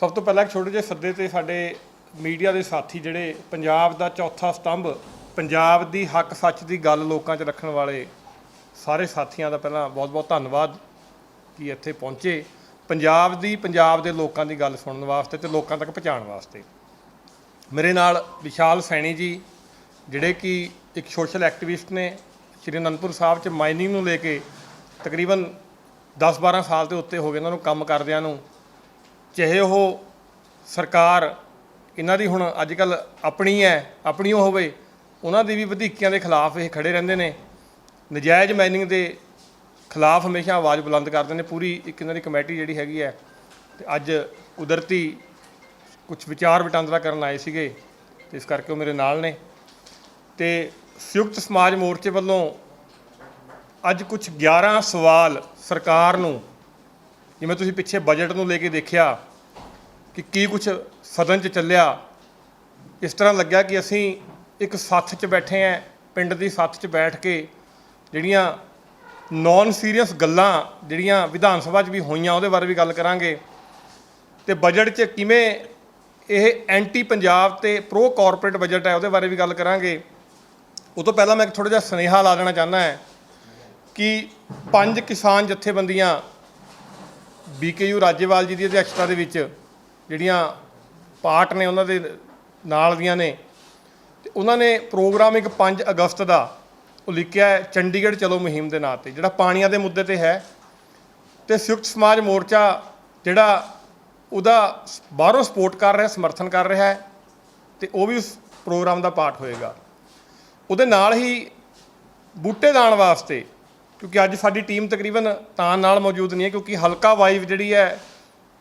सब तो पहला एक छोटे ਜਿਹੇ सद्दे ਤੇ ਸਾਡੇ ਮੀਡੀਆ ਦੇ ਸਾਥੀ ਜਿਹੜੇ ਪੰਜਾਬ ਦਾ ਚੌਥਾ ਸਤੰਭ ਪੰਜਾਬ ਦੀ ਹੱਕ ਸੱਚ ਦੀ ਗੱਲ ਲੋਕਾਂ 'ਚ ਰੱਖਣ ਵਾਲੇ ਸਾਰੇ ਸਾਥੀਆਂ ਦਾ ਪਹਿਲਾਂ ਬਹੁਤ-ਬਹੁਤ ਧੰਨਵਾਦ ਕਿ ਇੱਥੇ ਪਹੁੰਚੇ ਪੰਜਾਬ ਦੇ ਲੋਕਾਂ ਦੀ ਗੱਲ ਸੁਣਨ ਵਾਸਤੇ ਤੇ ਲੋਕਾਂ ਤੱਕ ਪਹੁੰਚਾਉਣ ਵਾਸਤੇ। ਮੇਰੇ ਨਾਲ ਵਿਸ਼ਾਲ ਸੈਣੀ ਜੀ ਜਿਹੜੇ ਕਿ ਇੱਕ ਸੋਸ਼ਲ ਐਕਟਿਵਿਸਟ ਨੇ, ਸ਼੍ਰੀ ਅਨੰਦਪੁਰ ਸਾਹਿਬ 'ਚ ਮਾਈਨਿੰਗ ਨੂੰ ਲੈ ਕੇ ਤਕਰੀਬਨ 10-12 ਸਾਲ ਦੇ ਉੱਤੇ ਹੋ ਗਏ ਉਹਨਾਂ ਨੂੰ ਕੰਮ ਕਰਦਿਆਂ ਨੂੰ। ਚਾਹੇ ਉਹ ਸਰਕਾਰ ਇਹਨਾਂ ਦੀ ਹੁਣ ਅੱਜ ਕੱਲ੍ਹ ਆਪਣੀ ਉਹ ਹੋਵੇ, ਉਹਨਾਂ ਦੀ ਵੀ ਵਧੀਕੀਆਂ ਦੇ ਖਿਲਾਫ ਇਹ ਖੜੇ ਰਹਿੰਦੇ ਨੇ। ਨਜਾਇਜ਼ ਮਾਈਨਿੰਗ ਦੇ ਖਿਲਾਫ ਹਮੇਸ਼ਾ ਆਵਾਜ਼ ਬੁਲੰਦ ਕਰਦੇ ਨੇ। ਪੂਰੀ ਇੱਕ ਇਹਨਾਂ ਦੀ ਕਮੇਟੀ ਜਿਹੜੀ ਹੈਗੀ ਹੈ ਤੇ ਅੱਜ ਕੁਦਰਤੀ ਕੁਝ ਵਿਚਾਰ ਵਟਾਂਦਰਾ ਕਰਨ ਆਏ ਸੀਗੇ ਤੇ ਇਸ ਕਰਕੇ ਉਹ ਮੇਰੇ ਨਾਲ ਨੇ। ਤੇ ਸੰਯੁਕਤ ਸਮਾਜ ਮੋਰਚੇ ਵੱਲੋਂ ਅੱਜ ਕੁਝ 11 ਸਵਾਲ ਸਰਕਾਰ ਨੂੰ, ਜਿਵੇਂ ਤੁਸੀਂ ਪਿੱਛੇ ਬਜਟ ਨੂੰ ਲੈ ਕੇ ਦੇਖਿਆ ਕਿ ਕੀ ਕੁਝ ਸਦਨ 'ਚ ਚੱਲਿਆ, ਇਸ ਤਰ੍ਹਾਂ ਲੱਗਿਆ ਕਿ ਅਸੀਂ ਇੱਕ ਸੱਥ 'ਚ ਬੈਠੇ ਹਾਂ, ਪਿੰਡ ਦੀ ਸੱਥ 'ਚ ਬੈਠ ਕੇ ਜਿਹੜੀਆਂ ਨੌਨ ਸੀਰੀਅਸ ਗੱਲਾਂ ਜਿਹੜੀਆਂ ਵਿਧਾਨ ਸਭਾ 'ਚ ਵੀ ਹੋਈਆਂ ਉਹਦੇ ਬਾਰੇ ਵੀ ਗੱਲ ਕਰਾਂਗੇ ਤੇ ਬਜਟ 'ਚ ਕਿਵੇਂ ਇਹ ਐਂਟੀ ਪੰਜਾਬ ਤੇ ਪ੍ਰੋ ਕਾਰਪੋਰੇਟ ਬਜਟ ਹੈ ਉਹਦੇ ਬਾਰੇ ਵੀ ਗੱਲ ਕਰਾਂਗੇ। ਉਹ ਤੋਂ ਪਹਿਲਾਂ ਮੈਂ ਇੱਕ ਥੋੜ੍ਹਾ ਜਿਹਾ ਸੁਨੇਹਾ ਲਾ ਦੇਣਾ ਚਾਹੁੰਦਾ ਹੈ ਕਿ 5 ਕਿਸਾਨ ਜਥੇਬੰਦੀਆਂ BKU ਰਾਜੇਵਾਲ ਜੀ ਦੀ ਅਧਿਕਸ਼ਤਾ ਦੇ ਵਿੱਚ ਜਿਹੜੀਆਂ ਪਾਰਟ ਨੇ ਉਹਨਾਂ ਦੇ ਨਾਲ ਦੀਆਂ ਨੇ ਤੇ ਉਹਨਾਂ ਨੇ ਪ੍ਰੋਗਰਾਮ ਇੱਕ 5 ਅਗਸਤ ਦਾ ਉਹ ਲਿਖਿਆ ਹੈ ਚੰਡੀਗੜ੍ਹ ਚਲੋ ਮੁਹਿੰਮ ਦੇ ਨਾਂ 'ਤੇ, ਜਿਹੜਾ ਪਾਣੀਆਂ ਦੇ ਮੁੱਦੇ 'ਤੇ ਹੈ। ਤੇ ਸੰਯੁਕਤ ਸਮਾਜ ਮੋਰਚਾ ਜਿਹੜਾ ਉਹਦਾ ਬਾਹਰੋਂ ਸਪੋਰਟ ਕਰ ਰਿਹਾ, ਸਮਰਥਨ ਕਰ ਰਿਹਾ ਹੈ ਤੇ ਉਹ ਵੀ ਉਸ ਪ੍ਰੋਗਰਾਮ ਦਾ ਪਾਰਟ ਹੋਏਗਾ। ਉਹਦੇ ਨਾਲ ਹੀ ਬੂਟੇ ਲਾਉਣ ਵਾਸਤੇ, ਕਿਉਂਕਿ ਅੱਜ ਸਾਡੀ ਟੀਮ ਤਕਰੀਬਨ ਤਾਂ ਨਾਲ ਮੌਜੂਦ ਨਹੀਂ ਹੈ ਕਿਉਂਕਿ ਹਲਕਾ ਵਾਈਵ ਜਿਹੜੀ ਹੈ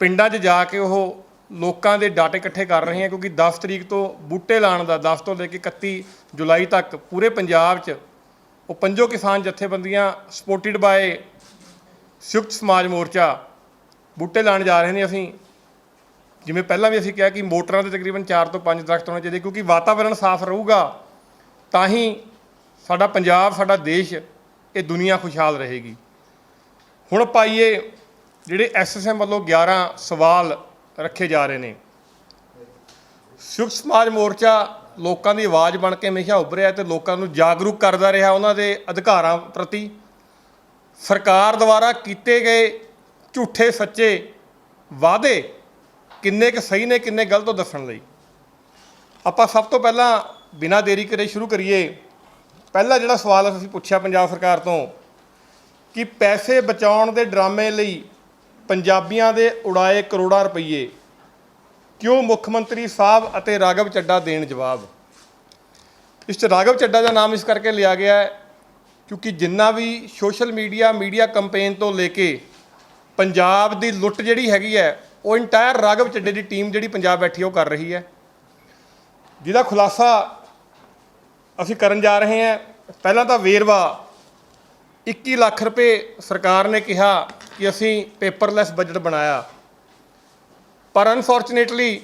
ਪਿੰਡਾਂ 'ਚ ਜਾ ਕੇ ਉਹ ਲੋਕਾਂ ਦੇ ਡਾਟੇ ਇਕੱਠੇ ਕਰ ਰਹੇ ਹੈ, ਕਿਉਂਕਿ 10 ਤਰੀਕ ਤੋਂ ਬੂਟੇ ਲਾਉਣ ਦਾ 10 ਤੋਂ ਲੈ ਕੇ 31 ਜੁਲਾਈ ਤੱਕ ਪੂਰੇ ਪੰਜਾਬ 'ਚ ਉਹ 5 ਕਿਸਾਨ ਜਥੇਬੰਦੀਆਂ ਸਪੋਰਟਿਡ ਬਾਏ ਸੰਯੁਕਤ ਸਮਾਜ ਮੋਰਚਾ ਬੂਟੇ ਲਾਉਣ ਜਾ ਰਹੇ ਨੇ। ਅਸੀਂ ਜਿਵੇਂ ਪਹਿਲਾਂ ਵੀ ਅਸੀਂ ਕਿਹਾ ਕਿ ਮੋਟਰਾਂ 'ਤੇ ਤਕਰੀਬਨ 4 ਤੋਂ 5 ਦਰਖਤ ਹੋਣੇ ਚਾਹੀਦੇ, ਕਿਉਂਕਿ ਵਾਤਾਵਰਣ ਸਾਫ਼ ਰਹੂਗਾ ਤਾਂ ਹੀ ਸਾਡਾ ਪੰਜਾਬ, ਸਾਡਾ ਦੇਸ਼, ਇਹ ਦੁਨੀਆ ਖੁਸ਼ਹਾਲ ਰਹੇਗੀ। ਹੁਣ ਪਾਈਏ ਜਿਹੜੇ SSM ਵੱਲੋਂ 11 ਸਵਾਲ ਰੱਖੇ ਜਾ ਰਹੇ ਨੇ। ਸੰਯੁਕਤ ਸਮਾਜ ਮੋਰਚਾ ਲੋਕਾਂ ਦੀ ਆਵਾਜ਼ ਬਣ ਕੇ ਹਮੇਸ਼ਾ ਉੱਭਰਿਆ ਤੇ ਲੋਕਾਂ ਨੂੰ ਜਾਗਰੂਕ ਕਰਦਾ ਰਿਹਾ ਉਹਨਾਂ ਦੇ ਅਧਿਕਾਰਾਂ ਪ੍ਰਤੀ। ਸਰਕਾਰ ਦੁਆਰਾ ਕੀਤੇ ਗਏ ਝੂਠੇ ਸੱਚੇ ਵਾਅਦੇ ਕਿੰਨੇ ਕੁ ਸਹੀ ਨੇ, ਕਿੰਨੇ ਗਲਤ, ਉਹ ਦੱਸਣ ਲਈ ਆਪਾਂ ਸਭ ਤੋਂ ਪਹਿਲਾਂ ਬਿਨਾਂ ਦੇਰੀ ਕਰੇ ਸ਼ੁਰੂ ਕਰੀਏ। ਪਹਿਲਾ ਜਿਹੜਾ ਸਵਾਲ ਅਸੀਂ ਪੁੱਛਿਆ ਪੰਜਾਬ ਸਰਕਾਰ ਤੋਂ ਕਿ ਪੈਸੇ ਬਚਾਉਣ ਦੇ ਡਰਾਮੇ ਲਈ ਪੰਜਾਬੀਆਂ ਦੇ ਉਡਾਏ ਕਰੋੜਾਂ ਰੁਪਈਏ, ਕਿਉਂ ਮੁੱਖ ਮੰਤਰੀ ਸਾਹਿਬ ਅਤੇ ਰਾਘਵ ਚੱਡਾ ਦੇਣ ਜਵਾਬ। ਇਸ 'ਚ ਰਾਘਵ ਚੱਡਾ ਦਾ ਨਾਮ ਇਸ ਕਰਕੇ ਲਿਆ ਗਿਆ ਹੈ ਕਿਉਂਕਿ ਜਿੰਨਾ ਵੀ ਸੋਸ਼ਲ ਮੀਡੀਆ ਕੰਪੇਨ ਤੋਂ ਲੈ ਕੇ ਪੰਜਾਬ ਦੀ ਲੁੱਟ ਜਿਹੜੀ ਹੈਗੀ ਹੈ ਉਹ ਇੰਟਾਇਰ ਰਾਘਵ ਚੱਡੇ ਦੀ ਟੀਮ ਜਿਹੜੀ ਪੰਜਾਬ ਬੈਠੀ ਉਹ ਕਰ ਰਹੀ ਹੈ, ਜਿਹਦਾ ਖੁਲਾਸਾ ਅਸੀਂ ਕਰਨ ਜਾ ਰਹੇ ਹਾਂ। ਪਹਿਲਾਂ ਤਾਂ ਵੇਰਵਾ 21 ਲੱਖ ਰੁਪਏ ਸਰਕਾਰ ਨੇ ਕਿਹਾ ਕਿ ਅਸੀਂ ਪੇਪਰਲੈਸ ਬਜਟ ਬਣਾਇਆ, ਪਰ ਅਨਫੋਰਚੂਨੇਟਲੀ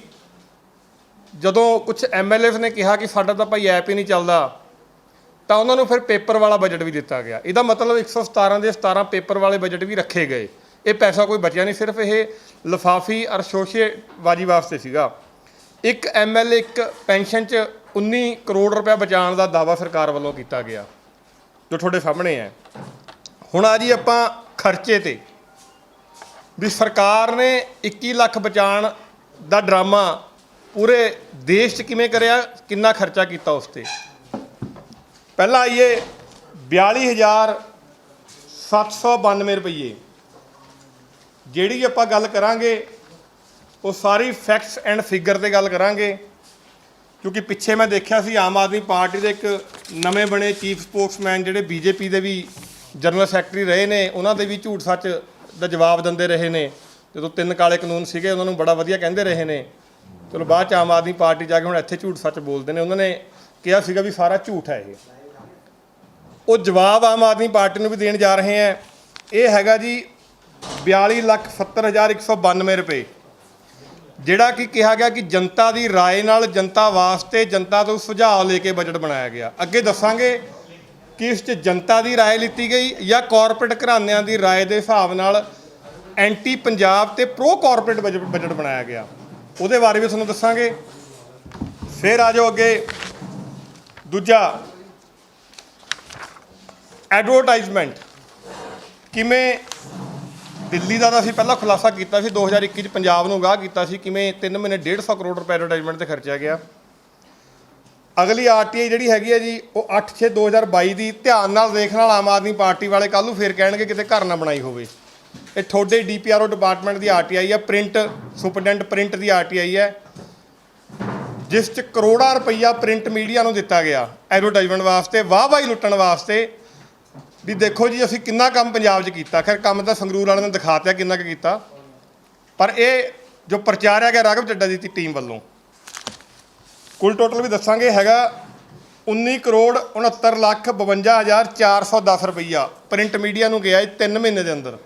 ਜਦੋਂ ਕੁਝ MLAs ਨੇ ਕਿਹਾ ਕਿ ਸਾਡਾ ਤਾਂ ਭਾਈ ਐਪ ਹੀ ਨਹੀਂ ਚੱਲਦਾ ਤਾਂ ਉਹਨਾਂ ਨੂੰ ਫਿਰ ਪੇਪਰ ਵਾਲਾ ਬਜਟ ਵੀ ਦਿੱਤਾ ਗਿਆ। ਇਹਦਾ ਮਤਲਬ 117 ਦੇ 17 ਪੇਪਰ ਵਾਲੇ ਬਜਟ ਵੀ ਰੱਖੇ ਗਏ। ਇਹ ਪੈਸਾ ਕੋਈ ਬਚਿਆ ਨਹੀਂ, ਸਿਰਫ ਇਹ ਲਿਫਾਫੀ ਔਰ ਸ਼ੋਸ਼ੇਬਾਜ਼ੀ ਵਾਸਤੇ ਸੀਗਾ। ਇੱਕ MLA ਇੱਕ ਪੈਨਸ਼ਨ 'ਚ 19 ਕਰੋੜ ਰੁਪਇਆ ਬਚਾਉਣ ਦਾ ਦਾਅਵਾ ਸਰਕਾਰ ਵੱਲੋਂ ਕੀਤਾ ਗਿਆ ਜੋ ਤੁਹਾਡੇ ਸਾਹਮਣੇ ਹੈ। ਹੁਣ ਆ ਜੀ ਆਪਾਂ ਖਰਚੇ 'ਤੇ, ਵੀ ਸਰਕਾਰ ਨੇ 21 ਲੱਖ ਬਚਾਉਣ ਦਾ ਡਰਾਮਾ ਪੂਰੇ ਦੇਸ਼ 'ਚ ਕਿਵੇਂ ਕਰਿਆ, ਕਿੰਨਾ ਖਰਚਾ ਕੀਤਾ ਉਸ 'ਤੇ। ਪਹਿਲਾਂ ਆਈਏ 42,792 ਰੁਪਈਏ। ਜਿਹੜੀ ਆਪਾਂ ਗੱਲ ਕਰਾਂਗੇ ਉਹ ਸਾਰੀ ਫੈਕਟਸ ਐਂਡ ਫਿਗਰ 'ਤੇ ਗੱਲ ਕਰਾਂਗੇ ਕਿਉਂਕਿ ਪਿੱਛੇ ਮੈਂ ਦੇਖਿਆ ਸੀ ਆਮ ਆਦਮੀ ਪਾਰਟੀ ਦੇ ਇੱਕ ਨਵੇਂ ਬਣੇ ਚੀਫ ਸਪੋਕਸਮੈਨ ਜਿਹੜੇ BJP ਦੇ ਵੀ ਜਨਰਲ ਸੈਕਟਰੀ ਰਹੇ ਨੇ, ਉਹਨਾਂ ਦੇ ਵੀ ਝੂਠ ਸੱਚ ਦਾ ਜਵਾਬ ਦਿੰਦੇ ਰਹੇ ਨੇ। ਜਦੋਂ 3 ਕਾਲੇ ਕਾਨੂੰਨ ਸੀਗੇ ਉਹਨਾਂ ਨੂੰ ਬੜਾ ਵਧੀਆ ਕਹਿੰਦੇ ਰਹੇ ਨੇ, ਚਲੋ ਬਾਅਦ 'ਚ ਆਮ ਆਦਮੀ ਪਾਰਟੀ ਜਾ ਕੇ ਹੁਣ ਇੱਥੇ ਝੂਠ ਸੱਚ ਬੋਲਦੇ ਨੇ। ਉਹਨਾਂ ਨੇ ਕਿਹਾ ਸੀਗਾ ਵੀ ਸਾਰਾ ਝੂਠ ਹੈ ਇਹ, ਉਹ ਜਵਾਬ ਆਮ ਆਦਮੀ ਪਾਰਟੀ ਨੂੰ ਵੀ ਦੇਣ ਜਾ ਰਹੇ ਹੈ। ਇਹ ਹੈਗਾ ਜੀ 42,70,192 ਰੁਪਏ, ਜਿਹੜਾ ਕਿ ਕਿਹਾ ਗਿਆ ਕਿ ਜਨਤਾ ਦੀ ਰਾਏ ਨਾਲ, ਜਨਤਾ ਵਾਸਤੇ, ਜਨਤਾ ਤੋਂ ਸੁਝਾਅ ਲੈ ਕੇ ਬਜਟ ਬਣਾਇਆ ਗਿਆ। ਅੱਗੇ ਦੱਸਾਂਗੇ ਕਿ ਇਸ 'ਚ ਜਨਤਾ ਦੀ ਰਾਏ ਲਿੱਤੀ ਗਈ ਜਾਂ ਕਾਰਪੋਰੇਟ ਘਰਾਣਿਆਂ ਦੀ ਰਾਏ ਦੇ ਹਿਸਾਬ ਨਾਲ ਐਂਟੀ ਪੰਜਾਬ ਤੇ ਪ੍ਰੋ ਕਾਰਪੋਰੇਟ ਬਜਟ ਬਣਾਇਆ ਗਿਆ। ਉਹਦੇ ਬਾਰੇ ਵੀ ਤੁਹਾਨੂੰ ਦੱਸਾਂਗੇ। ਫਿਰ ਆ ਜਾਓ ਅੱਗੇ। ਦੂਜਾ ਐਡਵਰਟਾਈਜ਼ਮੈਂਟ ਕਿਵੇਂ ਦਿੱਲੀ ਦਾ ਤਾਂ ਅਸੀਂ ਪਹਿਲਾਂ ਖੁਲਾਸਾ ਕੀਤਾ ਸੀ 2021 'ਚ ਪੰਜਾਬ ਨੂੰ ਅਗਾਹ ਕੀਤਾ ਸੀ ਕਿਵੇਂ 3 ਮਹੀਨੇ 150 ਕਰੋੜ ਰੁਪਏ ਐਡਵਰਟਾਈਜ਼ਮੈਂਟ 'ਤੇ ਖਰਚਿਆ ਗਿਆ। ਅਗਲੀ RTI ਜਿਹੜੀ ਹੈਗੀ ਹੈ ਜੀ ਉਹ 8/6/2022 ਦੀ। ਧਿਆਨ ਨਾਲ ਦੇਖਣ ਨਾਲ ਆਮ ਆਦਮੀ ਪਾਰਟੀ ਵਾਲੇ ਕੱਲ੍ਹ ਨੂੰ ਫੇਰ ਕਹਿਣਗੇ ਕਿਤੇ ਘਰ ਨਾ ਬਣਾਈ ਹੋਵੇ। ਇਹ ਤੁਹਾਡੇ DPRO ਡਿਪਾਰਟਮੈਂਟ ਦੀ RTI ਹੈ, ਪ੍ਰਿੰਟ ਸੁਪਰਡੈਂਟ ਪ੍ਰਿੰਟ ਦੀ RTI ਹੈ, ਜਿਸ 'ਚ ਕਰੋੜਾਂ ਰੁਪਈਆ ਪ੍ਰਿੰਟ ਮੀਡੀਆ ਨੂੰ ਦਿੱਤਾ ਗਿਆ ਐਡਵਰਟਾਈਜ਼ਮੈਂਟ ਵਾਸਤੇ, ਵਾਹਵਾਹੀ ਲੁੱਟਣ ਵਾਸਤੇ ਵੀ ਦੇਖੋ ਜੀ ਅਸੀਂ ਕਿੰਨਾ ਕੰਮ ਪੰਜਾਬ 'ਚ ਕੀਤਾ। ਖੈਰ ਕੰਮ ਤਾਂ ਸੰਗਰੂਰ ਵਾਲਿਆਂ ਨੇ ਦਿਖਾਤਿਆ ਕਿੰਨਾ ਕੁ ਕੀਤਾ, ਪਰ ਇਹ ਜੋ ਪ੍ਰਚਾਰਿਆ ਗਿਆ ਰਾਘਵ ਚੱਡਾ ਦੀ ਟੀਮ ਵੱਲੋਂ ਕੁੱਲ ਟੋਟਲ ਵੀ ਦੱਸਾਂਗੇ ਹੈਗਾ 19,69,52,410 ਰੁਪਈਆ ਪ੍ਰਿੰਟ ਮੀਡੀਆ ਨੂੰ ਗਿਆ 3 ਮਹੀਨੇ ਦੇ ਅੰਦਰ।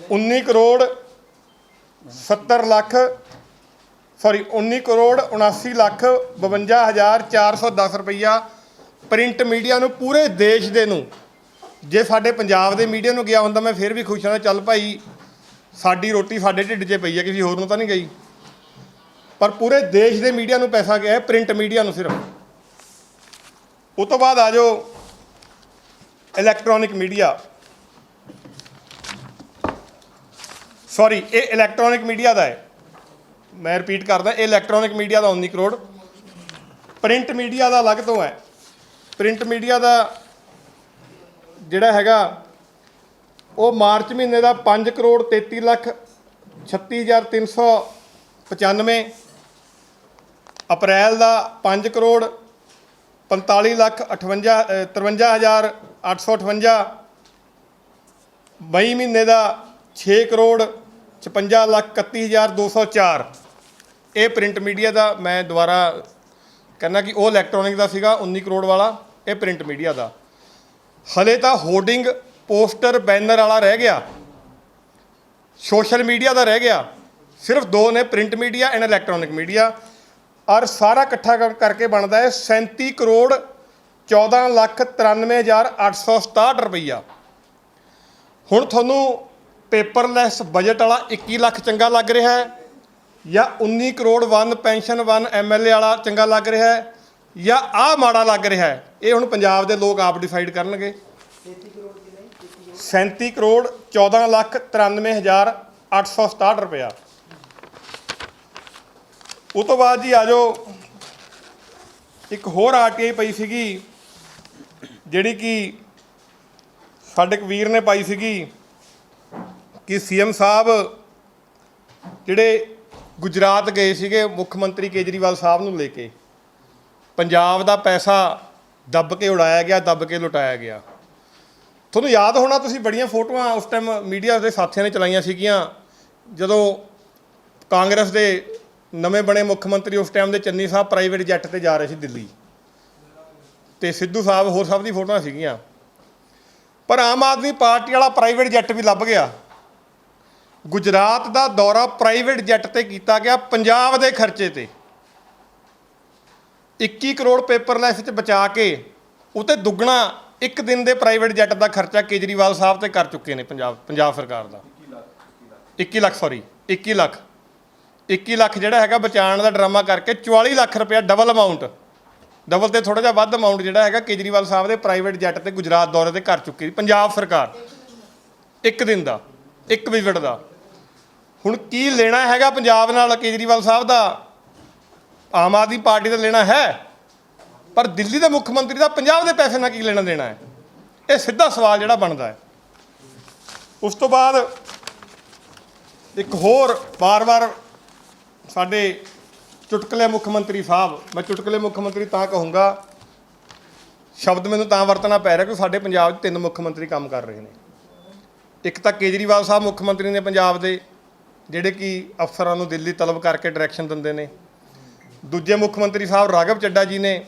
19,79,52,410 ਰੁਪਈਆ ਪ੍ਰਿੰਟ ਮੀਡੀਆ ਨੂੰ ਪੂਰੇ ਦੇਸ਼ ਦੇ ਨੂੰ। ਜੇ ਸਾਡੇ ਪੰਜਾਬ ਦੇ ਮੀਡੀਆ ਨੂੰ ਗਿਆ ਹੁੰਦਾ ਮੈਂ ਫਿਰ ਵੀ ਖੁਸ਼ ਹਾਂ, ਚੱਲ ਭਾਈ ਸਾਡੀ ਰੋਟੀ ਸਾਡੇ ਢਿੱਡ 'ਚ ਪਈ ਹੈ, ਕਿਸੇ ਹੋਰ ਨੂੰ ਤਾਂ ਨਹੀਂ ਗਈ। ਪਰ ਪੂਰੇ ਦੇਸ਼ ਦੇ ਮੀਡੀਆ ਨੂੰ ਪੈਸਾ ਗਿਆ ਹੈ, ਪ੍ਰਿੰਟ ਮੀਡੀਆ ਨੂੰ ਸਿਰਫ। ਉਹ ਤੋਂ ਬਾਅਦ ਆ ਜਾਓ ਇਲੈਕਟ੍ਰੋਨਿਕ ਮੀਡੀਆ, ਸੌਰੀ ਇਹ ਇਲੈਕਟ੍ਰੋਨਿਕ ਮੀਡੀਆ ਦਾ ਹੈ, ਮੈਂ ਰਿਪੀਟ ਕਰਦਾ, ਇਹ ਇਲੈਕਟ੍ਰੋਨਿਕ ਮੀਡੀਆ ਦਾ 19 ਕਰੋੜ, ਪ੍ਰਿੰਟ ਮੀਡੀਆ ਦਾ ਅਲੱਗ ਤੋਂ ਹੈ। ਪ੍ਰਿੰਟ ਮੀਡੀਆ ਦਾ ਜਿਹੜਾ ਹੈਗਾ ਉਹ ਮਾਰਚ ਮਹੀਨੇ ਦਾ 5,33,36,395, ਅਪ੍ਰੈਲ ਦਾ 5,45,53,858, ਮਈ ਮਹੀਨੇ ਦਾ 6,56,31,204। ਇਹ ਪ੍ਰਿੰਟ ਮੀਡੀਆ ਦਾ। ਮੈਂ ਦੁਬਾਰਾ ਕਹਿੰਦਾ ਕਿ ਉਹ ਇਲੈਕਟ੍ਰੋਨਿਕ ਦਾ ਸੀਗਾ 19 ਕਰੋੜ ਵਾਲਾ, ਇਹ ਪ੍ਰਿੰਟ ਮੀਡੀਆ ਦਾ। ਹਲੇ ਤਾਂ ਹੋਰਡਿੰਗ ਪੋਸਟਰ ਬੈਨਰ ਵਾਲਾ ਰਹਿ ਗਿਆ, ਸੋਸ਼ਲ ਮੀਡੀਆ ਦਾ ਰਹਿ ਗਿਆ। ਸਿਰਫ ਦੋ ਨੇ, print media and electronic media. ਔਰ ਸਾਰਾ ਇਕੱਠਾ ਕਰਕੇ ਬਣਦਾ ਹੈ 37,14,93,867 ਰੁਪਈਆ। ਹੁਣ ਤੁਹਾਨੂੰ ਪੇਪਰਲੈਸ ਬਜਟ ਵਾਲਾ 21 ਲੱਖ ਚੰਗਾ ਲੱਗ ਰਿਹਾ ਹੈ, ਜਾਂ 19 crore one pension one MLA ਵਾਲਾ ਚੰਗਾ ਲੱਗ ਰਿਹਾ ਹੈ, ਜਾਂ ਆਹ ਮਾੜਾ ਲੱਗ ਰਿਹਾ ਹੈ? ਇਹ ਹੁਣ ਪੰਜਾਬ ਦੇ ਲੋਕ ਆਪ ਡਿਸਾਈਡ ਕਰਨਗੇ। 37,14,93,867 ਰੁਪਇਆ। ਉਹ ਤੋਂ ਬਾਅਦ ਜੀ ਆ ਜਾਓ, ਇੱਕ ਹੋਰ RTI ਪਈ ਸੀਗੀ ਜਿਹੜੀ ਕਿ ਸਾਡੇ ਕਬੀਰ ਨੇ ਪਾਈ ਸੀਗੀ ਕਿ CM ਸਾਹਿਬ ਜਿਹੜੇ ਗੁਜਰਾਤ ਗਏ ਸੀਗੇ ਮੁੱਖ ਮੰਤਰੀ ਕੇਜਰੀਵਾਲ ਸਾਹਿਬ ਨੂੰ ਲੈ ਕੇ, ਪੰਜਾਬ ਦਾ ਪੈਸਾ ਦੱਬ ਕੇ ਉਡਾਇਆ ਗਿਆ, ਦੱਬ ਕੇ ਲੁਟਾਇਆ ਗਿਆ। ਤੁਹਾਨੂੰ ਯਾਦ ਹੋਣਾ, ਤੁਸੀਂ ਬੜੀਆਂ ਫੋਟੋਆਂ ਉਸ ਟਾਈਮ ਮੀਡੀਆ ਦੇ ਸਾਥੀਆਂ ਨੇ ਚਲਾਈਆਂ ਸੀਗੀਆਂ ਜਦੋਂ ਕਾਂਗਰਸ ਦੇ ਨਵੇਂ ਬਣੇ ਮੁੱਖ ਮੰਤਰੀ ਉਸ ਟਾਈਮ ਦੇ ਚੰਨੀ ਸਾਹਿਬ ਪ੍ਰਾਈਵੇਟ ਜੈੱਟ 'ਤੇ ਜਾ ਰਹੇ ਸੀ ਦਿੱਲੀ, ਅਤੇ ਸਿੱਧੂ ਸਾਹਿਬ ਹੋਰ ਸਭ ਦੀ ਫੋਟੋਆਂ ਸੀਗੀਆਂ। ਪਰ ਆਮ ਆਦਮੀ ਪਾਰਟੀ ਵਾਲਾ ਪ੍ਰਾਈਵੇਟ ਜੈੱਟ ਵੀ ਲੱਭ ਗਿਆ। ਗੁਜਰਾਤ ਦਾ ਦੌਰਾ ਪ੍ਰਾਈਵੇਟ ਜੈੱਟ 'ਤੇ ਕੀਤਾ ਗਿਆ ਪੰਜਾਬ ਦੇ ਖਰਚੇ 'ਤੇ। 21 ਕਰੋੜ ਪੇਪਰਲੈਸ 'ਚ ਬਚਾ ਕੇ ਉਤੇ ਦੁੱਗਣਾ ਇੱਕ ਦਿਨ ਦੇ ਪ੍ਰਾਈਵੇਟ ਜੈੱਟ ਦਾ ਖਰਚਾ ਕੇਜਰੀਵਾਲ ਸਾਹਿਬ 'ਤੇ ਕਰ ਚੁੱਕੇ ਨੇ ਪੰਜਾਬ ਸਰਕਾਰ ਦਾ। 21 ਲੱਖ ਜਿਹੜਾ ਹੈਗਾ ਬਚਾਉਣ ਦਾ ਡਰਾਮਾ ਕਰਕੇ 44 ਲੱਖ ਰੁਪਇਆ ਡਬਲ ਅਮਾਊਂਟ, ਡਬਲ ਤੇ ਥੋੜ੍ਹਾ ਜਿਹਾ ਵੱਧ ਅਮਾਊਂਟ ਜਿਹੜਾ ਹੈਗਾ ਕੇਜਰੀਵਾਲ ਸਾਹਿਬ ਦੇ ਪ੍ਰਾਈਵੇਟ ਜੈੱਟ 'ਤੇ ਗੁਜਰਾਤ ਦੌਰੇ 'ਤੇ ਕਰ ਚੁੱਕੀ ਪੰਜਾਬ ਸਰਕਾਰ, ਇੱਕ ਦਿਨ ਦਾ, ਇੱਕ ਵਿਜ਼ਿਟ ਦਾ। ਹੁਣ ਕੀ ਲੈਣਾ ਹੈਗਾ ਪੰਜਾਬ ਨਾਲ ਕੇਜਰੀਵਾਲ ਸਾਹਿਬ ਦਾ? ਆਮ ਆਦਮੀ ਪਾਰਟੀ ਦਾ ਲੈਣਾ ਹੈ, ਪਰ ਦਿੱਲੀ ਦੇ ਮੁੱਖ ਮੰਤਰੀ ਦਾ ਪੰਜਾਬ ਦੇ ਪੈਸੇ ਨਾਲ ਕੀ ਲੈਣਾ ਦੇਣਾ ਹੈ? ਇਹ ਸਿੱਧਾ ਸਵਾਲ ਜਿਹੜਾ ਬਣਦਾ ਹੈ। ਉਸ ਤੋਂ ਬਾਅਦ ਇੱਕ ਹੋਰ ਵਾਰ-ਵਾਰ ਸਾਡੇ ਚੁਟਕਲੇ ਮੁੱਖ ਮੰਤਰੀ ਸਾਹਿਬ, ਮੈਂ ਚੁਟਕਲੇ ਮੁੱਖ ਮੰਤਰੀ ਤਾਂ ਕਹੂੰਗਾ, ਸ਼ਬਦ ਮੈਨੂੰ ਤਾਂ ਵਰਤਣਾ ਪੈ ਰਿਹਾ ਕਿ ਸਾਡੇ ਪੰਜਾਬ 'ਚ 3 ਮੁੱਖ ਮੰਤਰੀ ਕੰਮ ਕਰ ਰਹੇ ਨੇ। ਇੱਕ ਤਾਂ ਕੇਜਰੀਵਾਲ ਸਾਹਿਬ ਮੁੱਖ ਮੰਤਰੀ ਨੇ ਪੰਜਾਬ ਦੇ, ਜਿਹੜੇ ਕਿ ਅਫਸਰਾਂ ਨੂੰ ਦਿੱਲੀ ਤਲਬ ਕਰਕੇ ਡਾਇਰੈਕਸ਼ਨ ਦਿੰਦੇ ਨੇ। ਦੂਜੇ ਮੁੱਖ ਮੰਤਰੀ ਸਾਹਿਬ ਰਾਘਵ ਚੱਡਾ ਜੀ ਨੇ,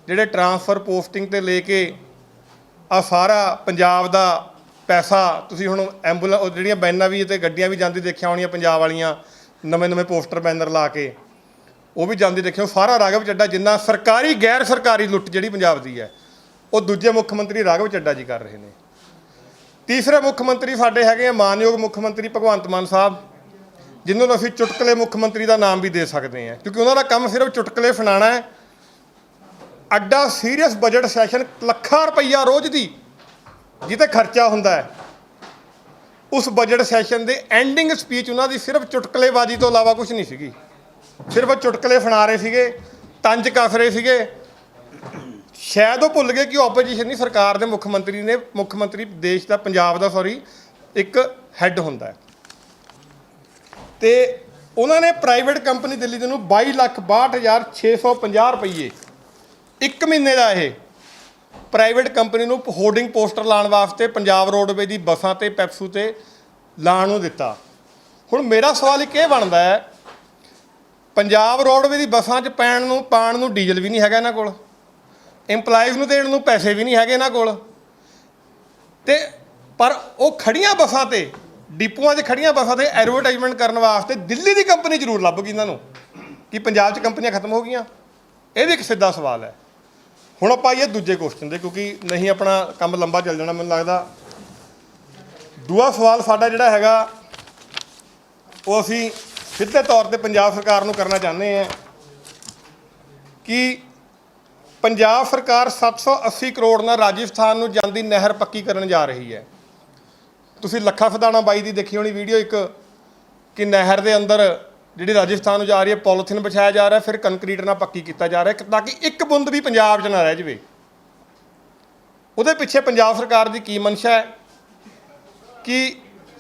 ਜਿਹੜੇ ਟਰਾਂਸਫਰ ਪੋਸਟਿੰਗ 'ਤੇ ਲੈ ਕੇ ਆ ਸਾਰਾ ਪੰਜਾਬ ਦਾ ਪੈਸਾ, ਤੁਸੀਂ ਹੁਣ ਐਂਬੂਲੈਂਸ ਜਿਹੜੀਆਂ ਵੈਨਾਂ ਵੀ ਅਤੇ ਗੱਡੀਆਂ ਵੀ ਜਾਂਦੀ ਦੇਖਿਆ ਹੋਣੀਆਂ ਪੰਜਾਬ ਵਾਲੀਆਂ, ਨਵੇਂ ਪੋਸਟਰ ਬੈਨਰ ਲਾ ਕੇ ਉਹ ਵੀ ਜਾਂਦੀ ਦੇਖਿਓ। ਸਾਰਾ ਰਾਘਵ ਚੱਡਾ, ਜਿੰਨਾ ਸਰਕਾਰੀ ਗੈਰ ਸਰਕਾਰੀ ਲੁੱਟ ਜਿਹੜੀ ਪੰਜਾਬ ਦੀ ਹੈ, ਉਹ ਦੂਜੇ ਮੁੱਖ ਮੰਤਰੀ ਰਾਘਵ ਚੱਡਾ ਜੀ ਕਰ ਰਹੇ ਨੇ। ਤੀਸਰੇ ਮੁੱਖ ਮੰਤਰੀ ਸਾਡੇ ਹੈਗੇ ਆ ਮਾਨਯੋਗ ਮੁੱਖ ਮੰਤਰੀ ਭਗਵੰਤ ਮਾਨ ਸਾਹਿਬ, ਜਿਨ੍ਹਾਂ ਨੂੰ ਅਸੀਂ ਚੁਟਕਲੇ ਮੁੱਖ ਮੰਤਰੀ ਦਾ ਨਾਮ ਵੀ ਦੇ ਸਕਦੇ ਹਾਂ, ਕਿਉਂਕਿ ਉਹਨਾਂ ਦਾ ਕੰਮ ਸਿਰਫ ਚੁਟਕਲੇ ਸੁਣਾਉਣਾ ਹੈ। ਅੱਡਾ ਸੀਰੀਅਸ ਬਜਟ ਸੈਸ਼ਨ ਲੱਖਾਂ ਰੁਪਈਆ ਰੋਜ਼ ਦੀ ਜਿਹਤੇ ਖਰਚਾ ਹੁੰਦਾ ਹੈ, ਉਸ ਬਜਟ ਸੈਸ਼ਨ ਦੇ ਐਂਡਿੰਗ ਸਪੀਚ ਉਹਨਾਂ ਦੀ ਸਿਰਫ ਚੁਟਕਲੇਬਾਜ਼ੀ ਤੋਂ ਇਲਾਵਾ ਕੁਝ ਨਹੀਂ ਸੀਗੀ। ਸਿਰਫ ਚੁਟਕਲੇ ਸੁਣਾ ਰਹੇ ਸੀਗੇ, ਤੰਜ ਕੱਸ ਰਹੇ ਸੀਗੇ। ਸ਼ਾਇਦ ਉਹ ਭੁੱਲ ਗਏ ਕਿ ਓਪੋਜੀਸ਼ਨ ਨਹੀਂ, ਸਰਕਾਰ ਦੇ ਮੁੱਖ ਮੰਤਰੀ ਦੇਸ਼ ਦਾ, ਪੰਜਾਬ ਦਾ ਇੱਕ ਹੈੱਡ ਹੁੰਦਾ ਹੈ। ਅਤੇ ਉਹਨਾਂ ਨੇ ਪ੍ਰਾਈਵੇਟ ਕੰਪਨੀ ਦਿੱਲੀ ਦੇ ਨੂੰ 22,62,650 ਰੁਪਈਏ ਇੱਕ ਮਹੀਨੇ ਦਾ ਇਹ ਪ੍ਰਾਈਵੇਟ ਕੰਪਨੀ ਨੂੰ ਹੋਰਡਿੰਗ ਪੋਸਟਰ ਲਾਉਣ ਵਾਸਤੇ ਪੰਜਾਬ ਰੋਡਵੇਜ਼ ਦੀ ਬੱਸਾਂ 'ਤੇ ਪੈਪਸੂ 'ਤੇ ਲਾਉਣ ਨੂੰ ਦਿੱਤਾ। ਹੁਣ ਮੇਰਾ ਸਵਾਲ ਇੱਕ ਇਹ ਬਣਦਾ ਹੈ, ਪੰਜਾਬ ਰੋਡਵੇਜ਼ ਦੀ ਬੱਸਾਂ 'ਚ ਪਾਉਣ ਨੂੰ ਡੀਜ਼ਲ ਵੀ ਨਹੀਂ ਹੈਗਾ ਇਹਨਾਂ ਕੋਲ, ਇੰਪਲਾਈਜ਼ ਨੂੰ ਦੇਣ ਨੂੰ ਪੈਸੇ ਵੀ ਨਹੀਂ ਹੈਗੇ ਇਹਨਾਂ ਕੋਲ, ਅਤੇ ਪਰ ਉਹ ਖੜੀਆਂ ਬੱਸਾਂ 'ਤੇ, ਡਿਪੂਆਂ 'ਚ ਖੜੀਆਂ ਬੱਸਾਂ 'ਤੇ ਐਡਵਰਟਾਈਜ਼ਮੈਂਟ ਕਰਨ ਵਾਸਤੇ ਦਿੱਲੀ ਦੀ ਕੰਪਨੀ ਜ਼ਰੂਰ ਲੱਭ ਗਈ ਇਹਨਾਂ ਨੂੰ ਕਿ ਪੰਜਾਬ 'ਚ ਕੰਪਨੀਆਂ ਖਤਮ ਹੋ ਗਈਆਂ। ਇਹ ਵੀ ਇੱਕ ਸਿੱਧਾ ਸਵਾਲ ਹੈ। ਹੁਣ ਆਪਾਂ ਆਈਏ ਦੂਜੇ ਕੁਐਸਚਨ 'ਤੇ, ਕਿਉਂਕਿ ਨਹੀਂ ਆਪਣਾ ਕੰਮ ਲੰਬਾ ਚੱਲ ਜਾਣਾ ਮੈਨੂੰ ਲੱਗਦਾ। ਦੂਆ ਸਵਾਲ ਸਾਡਾ ਜਿਹੜਾ ਹੈਗਾ ਉਹ ਅਸੀਂ ਸਿੱਧੇ ਤੌਰ 'ਤੇ ਪੰਜਾਬ ਸਰਕਾਰ ਨੂੰ ਕਰਨਾ ਚਾਹੁੰਦੇ ਹਾਂ ਕਿ ਪੰਜਾਬ ਸਰਕਾਰ 780 ਕਰੋੜ ਨਾਲ ਰਾਜਸਥਾਨ ਨੂੰ ਜਾਂਦੀ ਨਹਿਰ ਪੱਕੀ ਕਰਨ ਜਾ ਰਹੀ ਹੈ। ਤੁਸੀਂ ਲੱਖਾ ਫਦਾਣਾ ਬਾਈ ਦੀ ਦੇਖੀ ਹੋਣੀ ਵੀਡੀਓ ਇੱਕ, ਕਿ ਨਹਿਰ ਦੇ ਅੰਦਰ ਜਿਹੜੀ ਰਾਜਸਥਾਨ ਨੂੰ ਜਾ ਰਹੀ ਹੈ ਪੋਲੀਥੀਨ ਵਿਛਾਇਆ ਜਾ ਰਿਹਾ, ਫਿਰ ਕੰਕਰੀਟ ਨਾਲ ਪੱਕੀ ਕੀਤਾ ਜਾ ਰਿਹਾ ਤਾਂ ਕਿ ਇੱਕ ਬੂੰਦ ਵੀ ਪੰਜਾਬ 'ਚ ਨਾ ਰਹਿ ਜਾਵੇ। ਉਹਦੇ ਪਿੱਛੇ ਪੰਜਾਬ ਸਰਕਾਰ ਦੀ ਕੀ ਮਨਸ਼ਾ ਹੈ ਕਿ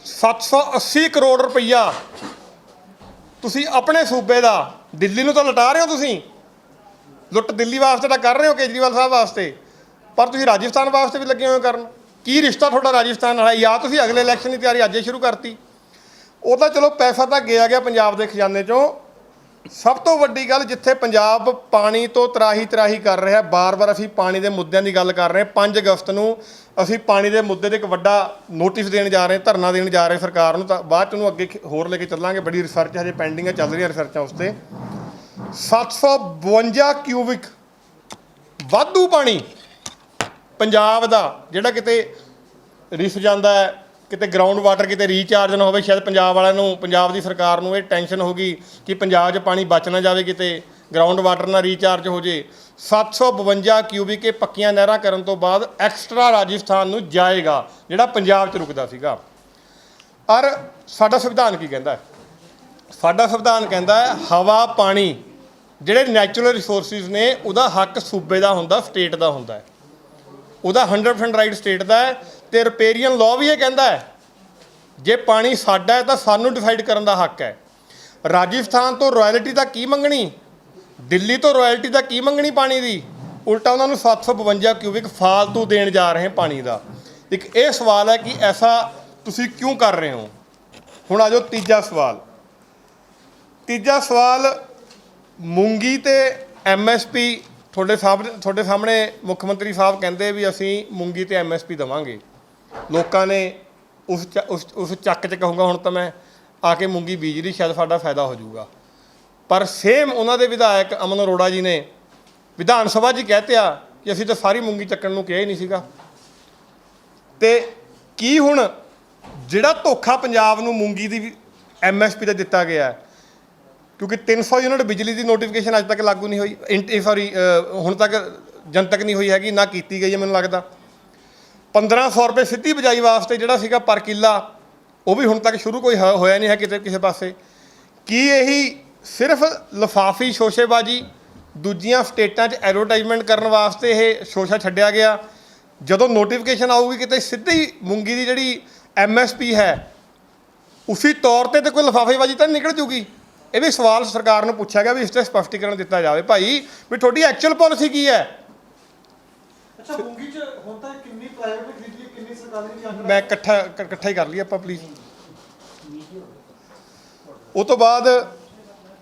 780 ਕਰੋੜ ਰੁਪਈਆ ਤੁਸੀਂ ਆਪਣੇ ਸੂਬੇ ਦਾ, ਦਿੱਲੀ ਨੂੰ ਤਾਂ ਲੁਟਾ ਰਹੇ ਹੋ, ਤੁਸੀਂ ਲੁੱਟ ਦਿੱਲੀ ਵਾਸਤੇ ਤਾਂ ਕਰ ਰਹੇ ਹੋ ਕੇਜਰੀਵਾਲ ਸਾਹਿਬ ਵਾਸਤੇ, ਪਰ ਤੁਸੀਂ ਰਾਜਸਥਾਨ ਵਾਸਤੇ ਵੀ ਲੱਗੇ ਹੋਏ ਕਰਨ। ਕੀ ਰਿਸ਼ਤਾ ਤੁਹਾਡਾ ਰਾਜਸਥਾਨ ਨਾਲ ਹੈ? ਜਾਂ ਤੁਸੀਂ ਅਗਲੇ ਇਲੈਕਸ਼ਨ ਦੀ ਤਿਆਰੀ ਅੱਜ ਹੀ ਸ਼ੁਰੂ ਕਰਤੀ? ਉਹ ਤਾਂ ਚਲੋ ਪੈਸਾ ਤਾਂ ਗਿਆ ਪੰਜਾਬ ਦੇ ਖਜ਼ਾਨੇ 'ਚੋਂ। ਸਭ ਤੋਂ ਵੱਡੀ ਗੱਲ, ਜਿੱਥੇ ਪੰਜਾਬ ਪਾਣੀ ਤੋਂ ਤਰਾਹੀ ਕਰ ਰਿਹਾ, ਬਾਰ-ਬਾਰ ਅਸੀਂ ਪਾਣੀ ਦੇ ਮੁੱਦਿਆਂ ਦੀ ਗੱਲ ਕਰ ਰਹੇ ਹਾਂ। 5 ਅਗਸਤ ਨੂੰ ਅਸੀਂ ਪਾਣੀ ਦੇ ਮੁੱਦੇ 'ਤੇ ਇੱਕ ਵੱਡਾ ਨੋਟਿਸ ਦੇਣ ਜਾ ਰਹੇ, ਧਰਨਾ ਦੇਣ ਜਾ ਰਹੇ ਸਰਕਾਰ ਨੂੰ, ਤਾਂ ਬਾਅਦ 'ਚ ਉਹਨੂੰ ਅੱਗੇ ਹੋਰ ਲੈ ਕੇ ਚੱਲਾਂਗੇ। ਬੜੀ ਰਿਸਰਚ ਹਜੇ ਪੈਂਡਿੰਗ ਹੈ, ਚੱਲ ਰਹੀਆਂ ਰਿਸਰਚਾਂ ਉਸ 'ਤੇ। 752 ਕਿਊਬਿਕ ਵਾਧੂ ਪਾਣੀ ਪੰਜਾਬ ਦਾ ਜਿਹੜਾ ਕਿਤੇ ਰਿਸ ਜਾਂਦਾ ਹੈ, ਕਿਤੇ ਗਰਾਊਂਡ ਵਾਟਰ ਕਿਤੇ ਰੀਚਾਰਜ ਨਾ ਹੋਵੇ। ਸ਼ਾਇਦ ਪੰਜਾਬ ਵਾਲਿਆਂ ਨੂੰ, ਪੰਜਾਬ ਦੀ ਸਰਕਾਰ ਨੂੰ ਇਹ ਟੈਨਸ਼ਨ ਹੋ ਗਈ ਕਿ ਪੰਜਾਬ 'ਚ ਪਾਣੀ ਬਚ ਨਾ ਜਾਵੇ, ਕਿਤੇ ਗਰਾਊਂਡ ਵਾਟਰ ਨਾਲ ਰੀਚਾਰਜ ਹੋ ਜੇ। 752 ਕਿਊਬਿਕ ਇਹ ਪੱਕੀਆਂ ਨਹਿਰਾਂ ਕਰਨ ਤੋਂ ਬਾਅਦ ਐਕਸਟਰਾ ਰਾਜਸਥਾਨ ਨੂੰ ਜਾਏਗਾ, ਜਿਹੜਾ ਪੰਜਾਬ 'ਚ ਰੁਕਦਾ ਸੀਗਾ। ਔਰ ਸਾਡਾ ਸੰਵਿਧਾਨ ਕੀ ਕਹਿੰਦਾ ਹੈ? ਸਾਡਾ ਸੰਵਿਧਾਨ ਕਹਿੰਦਾ ਹੈ ਹਵਾ ਪਾਣੀ ਜਿਹੜੇ ਨੈਚੁਰਲ ਰਿਸੋਰਸਿਸ ਨੇ ਉਹਦਾ ਹੱਕ ਸੂਬੇ ਦਾ ਹੁੰਦਾ, ਸਟੇਟ ਦਾ ਹੁੰਦਾ ਹੈ, ਉਹਦਾ 100% ਰਾਈਟ ਸਟੇਟ ਦਾ ਹੈ। ਅਤੇ ਰਿਪੇਰੀਅਨ ਲਾਅ ਵੀ ਇਹ ਕਹਿੰਦਾ ਹੈ ਜੇ ਪਾਣੀ ਸਾਡਾ ਹੈ ਤਾਂ ਸਾਨੂੰ ਡਿਸਾਈਡ ਕਰਨ ਦਾ ਹੱਕ ਹੈ। ਰਾਜਸਥਾਨ ਤੋਂ ਰਾਇਲਟੀ ਤਾਂ ਕੀ ਮੰਗਣੀ, ਦਿੱਲੀ ਤੋਂ ਰਾਇਲਟੀ ਤਾਂ ਕੀ ਮੰਗਣੀ ਪਾਣੀ ਦੀ, ਉਲਟਾ ਉਹਨਾਂ ਨੂੰ 752 ਕਿਊਬਿਕ ਫਾਲਤੂ ਦੇਣ ਜਾ ਰਹੇ ਪਾਣੀ ਦਾ। ਇੱਕ ਇਹ ਸਵਾਲ ਹੈ ਕਿ ਐਸਾ ਤੁਸੀਂ ਕਿਉਂ ਕਰ ਰਹੇ ਹੋ। ਹੁਣ ਆ ਜਾਓ ਤੀਜਾ ਸਵਾਲ ਮੂੰਗੀ ਤੇ MSP। ਤੁਹਾਡੇ ਸਾਹਮਣੇ ਮੁੱਖ ਮੰਤਰੀ ਸਾਹਿਬ ਕਹਿੰਦੇ ਵੀ ਅਸੀਂ ਮੂੰਗੀ ਤੇ MSP ਦੇਵਾਂਗੇ। ਲੋਕਾਂ ਨੇ ਉਸ ਚੱਕ 'ਚ ਕਹੂੰਗਾ ਹੁਣ ਤਾਂ ਮੈਂ ਆ ਕੇ ਮੂੰਗੀ ਬੀਜ ਲਈ, ਸ਼ਾਇਦ ਸਾਡਾ ਫਾਇਦਾ ਹੋ ਜਾਊਗਾ। ਪਰ ਸੇਮ ਉਹਨਾਂ ਦੇ ਵਿਧਾਇਕ ਅਮਨ ਅਰੋੜਾ ਜੀ ਨੇ ਵਿਧਾਨ ਸਭਾ 'ਚ ਕਹਿ ਕਿ ਅਸੀਂ ਤਾਂ ਸਾਰੀ ਮੂੰਗੀ ਚੱਕਣ ਨੂੰ ਕਿਹਾ ਹੀ ਨਹੀਂ ਸੀਗਾ। ਅਤੇ ਕੀ ਹੁਣ ਜਿਹੜਾ ਧੋਖਾ ਪੰਜਾਬ ਨੂੰ ਮੂੰਗੀ ਦੀ MSP 'ਤੇ ਦਿੱਤਾ ਗਿਆ, ਕਿਉਂਕਿ 300 ਯੂਨਿਟ ਬਿਜਲੀ ਦੀ ਨੋਟੀਫਿਕੇਸ਼ਨ ਅੱਜ ਤੱਕ ਲਾਗੂ ਨਹੀਂ ਹੋਈ, ਹੁਣ ਤੱਕ ਜਨਤਕ ਨਹੀਂ ਹੋਈ ਹੈਗੀ, ਨਾ ਕੀਤੀ ਗਈ ਹੈ ਮੈਨੂੰ ਲੱਗਦਾ। 1500 ਰੁਪਏ ਸਿੱਧੀ ਬਿਜਾਈ ਵਾਸਤੇ ਜਿਹੜਾ ਸੀਗਾ ਪਰ ਕਿੱਲਾ, ਉਹ ਵੀ ਹੁਣ ਤੱਕ ਸ਼ੁਰੂ ਕੋਈ ਹੋਇਆ ਨਹੀਂ ਹੈ ਕਿਤੇ ਕਿਸੇ ਪਾਸੇ। ਕੀ ਇਹੀ ਸਿਰਫ ਲਿਫਾਫੀ ਸ਼ੋਸ਼ੇਬਾਜ਼ੀ, ਦੂਜੀਆਂ ਸਟੇਟਾਂ 'ਚ ਐਡਵਰਟਾਈਜ਼ਮੈਂਟ ਕਰਨ ਵਾਸਤੇ ਇਹ ਸ਼ੋਸ਼ਾ ਛੱਡਿਆ ਗਿਆ? ਜਦੋਂ ਨੋਟੀਫਿਕੇਸ਼ਨ ਆਊਗੀ ਕਿਤੇ ਸਿੱਧੀ ਮੂੰਗੀ ਦੀ ਜਿਹੜੀ MSP ਹੈ ਉਸੀ ਤੌਰ 'ਤੇ ਕੋਈ ਲਿਫਾਫੇਬਾਜ਼ੀ ਤਾਂ ਨਿਕਲ ਜੂਗੀ? ਇਹ ਵੀ ਸਵਾਲ ਸਰਕਾਰ ਨੂੰ ਪੁੱਛਿਆ ਗਿਆ ਵੀ ਇਸ 'ਤੇ ਸਪਸ਼ਟੀਕਰਨ ਦਿੱਤਾ ਜਾਵੇ ਭਾਈ ਵੀ ਤੁਹਾਡੀ ਐਕਚੁਅਲ ਪਾਲਿਸੀ ਕੀ ਹੈ। ਅੱਛਾ, ਮੂੰਗੀ 'ਚ ਹੁਣ ਤਾਂ ਕਿੰਨੀ ਪ੍ਰਾਈਵੇਟ ਖਰੀਦੀ, ਕਿੰਨੀ ਸਰਕਾਰੀ? ਮੈਂ ਇਕੱਠਾ ਹੀ ਕਰ ਲਈ ਆਪਾਂ ਪਲੀਜ਼। ਉਹ ਤੋਂ ਬਾਅਦ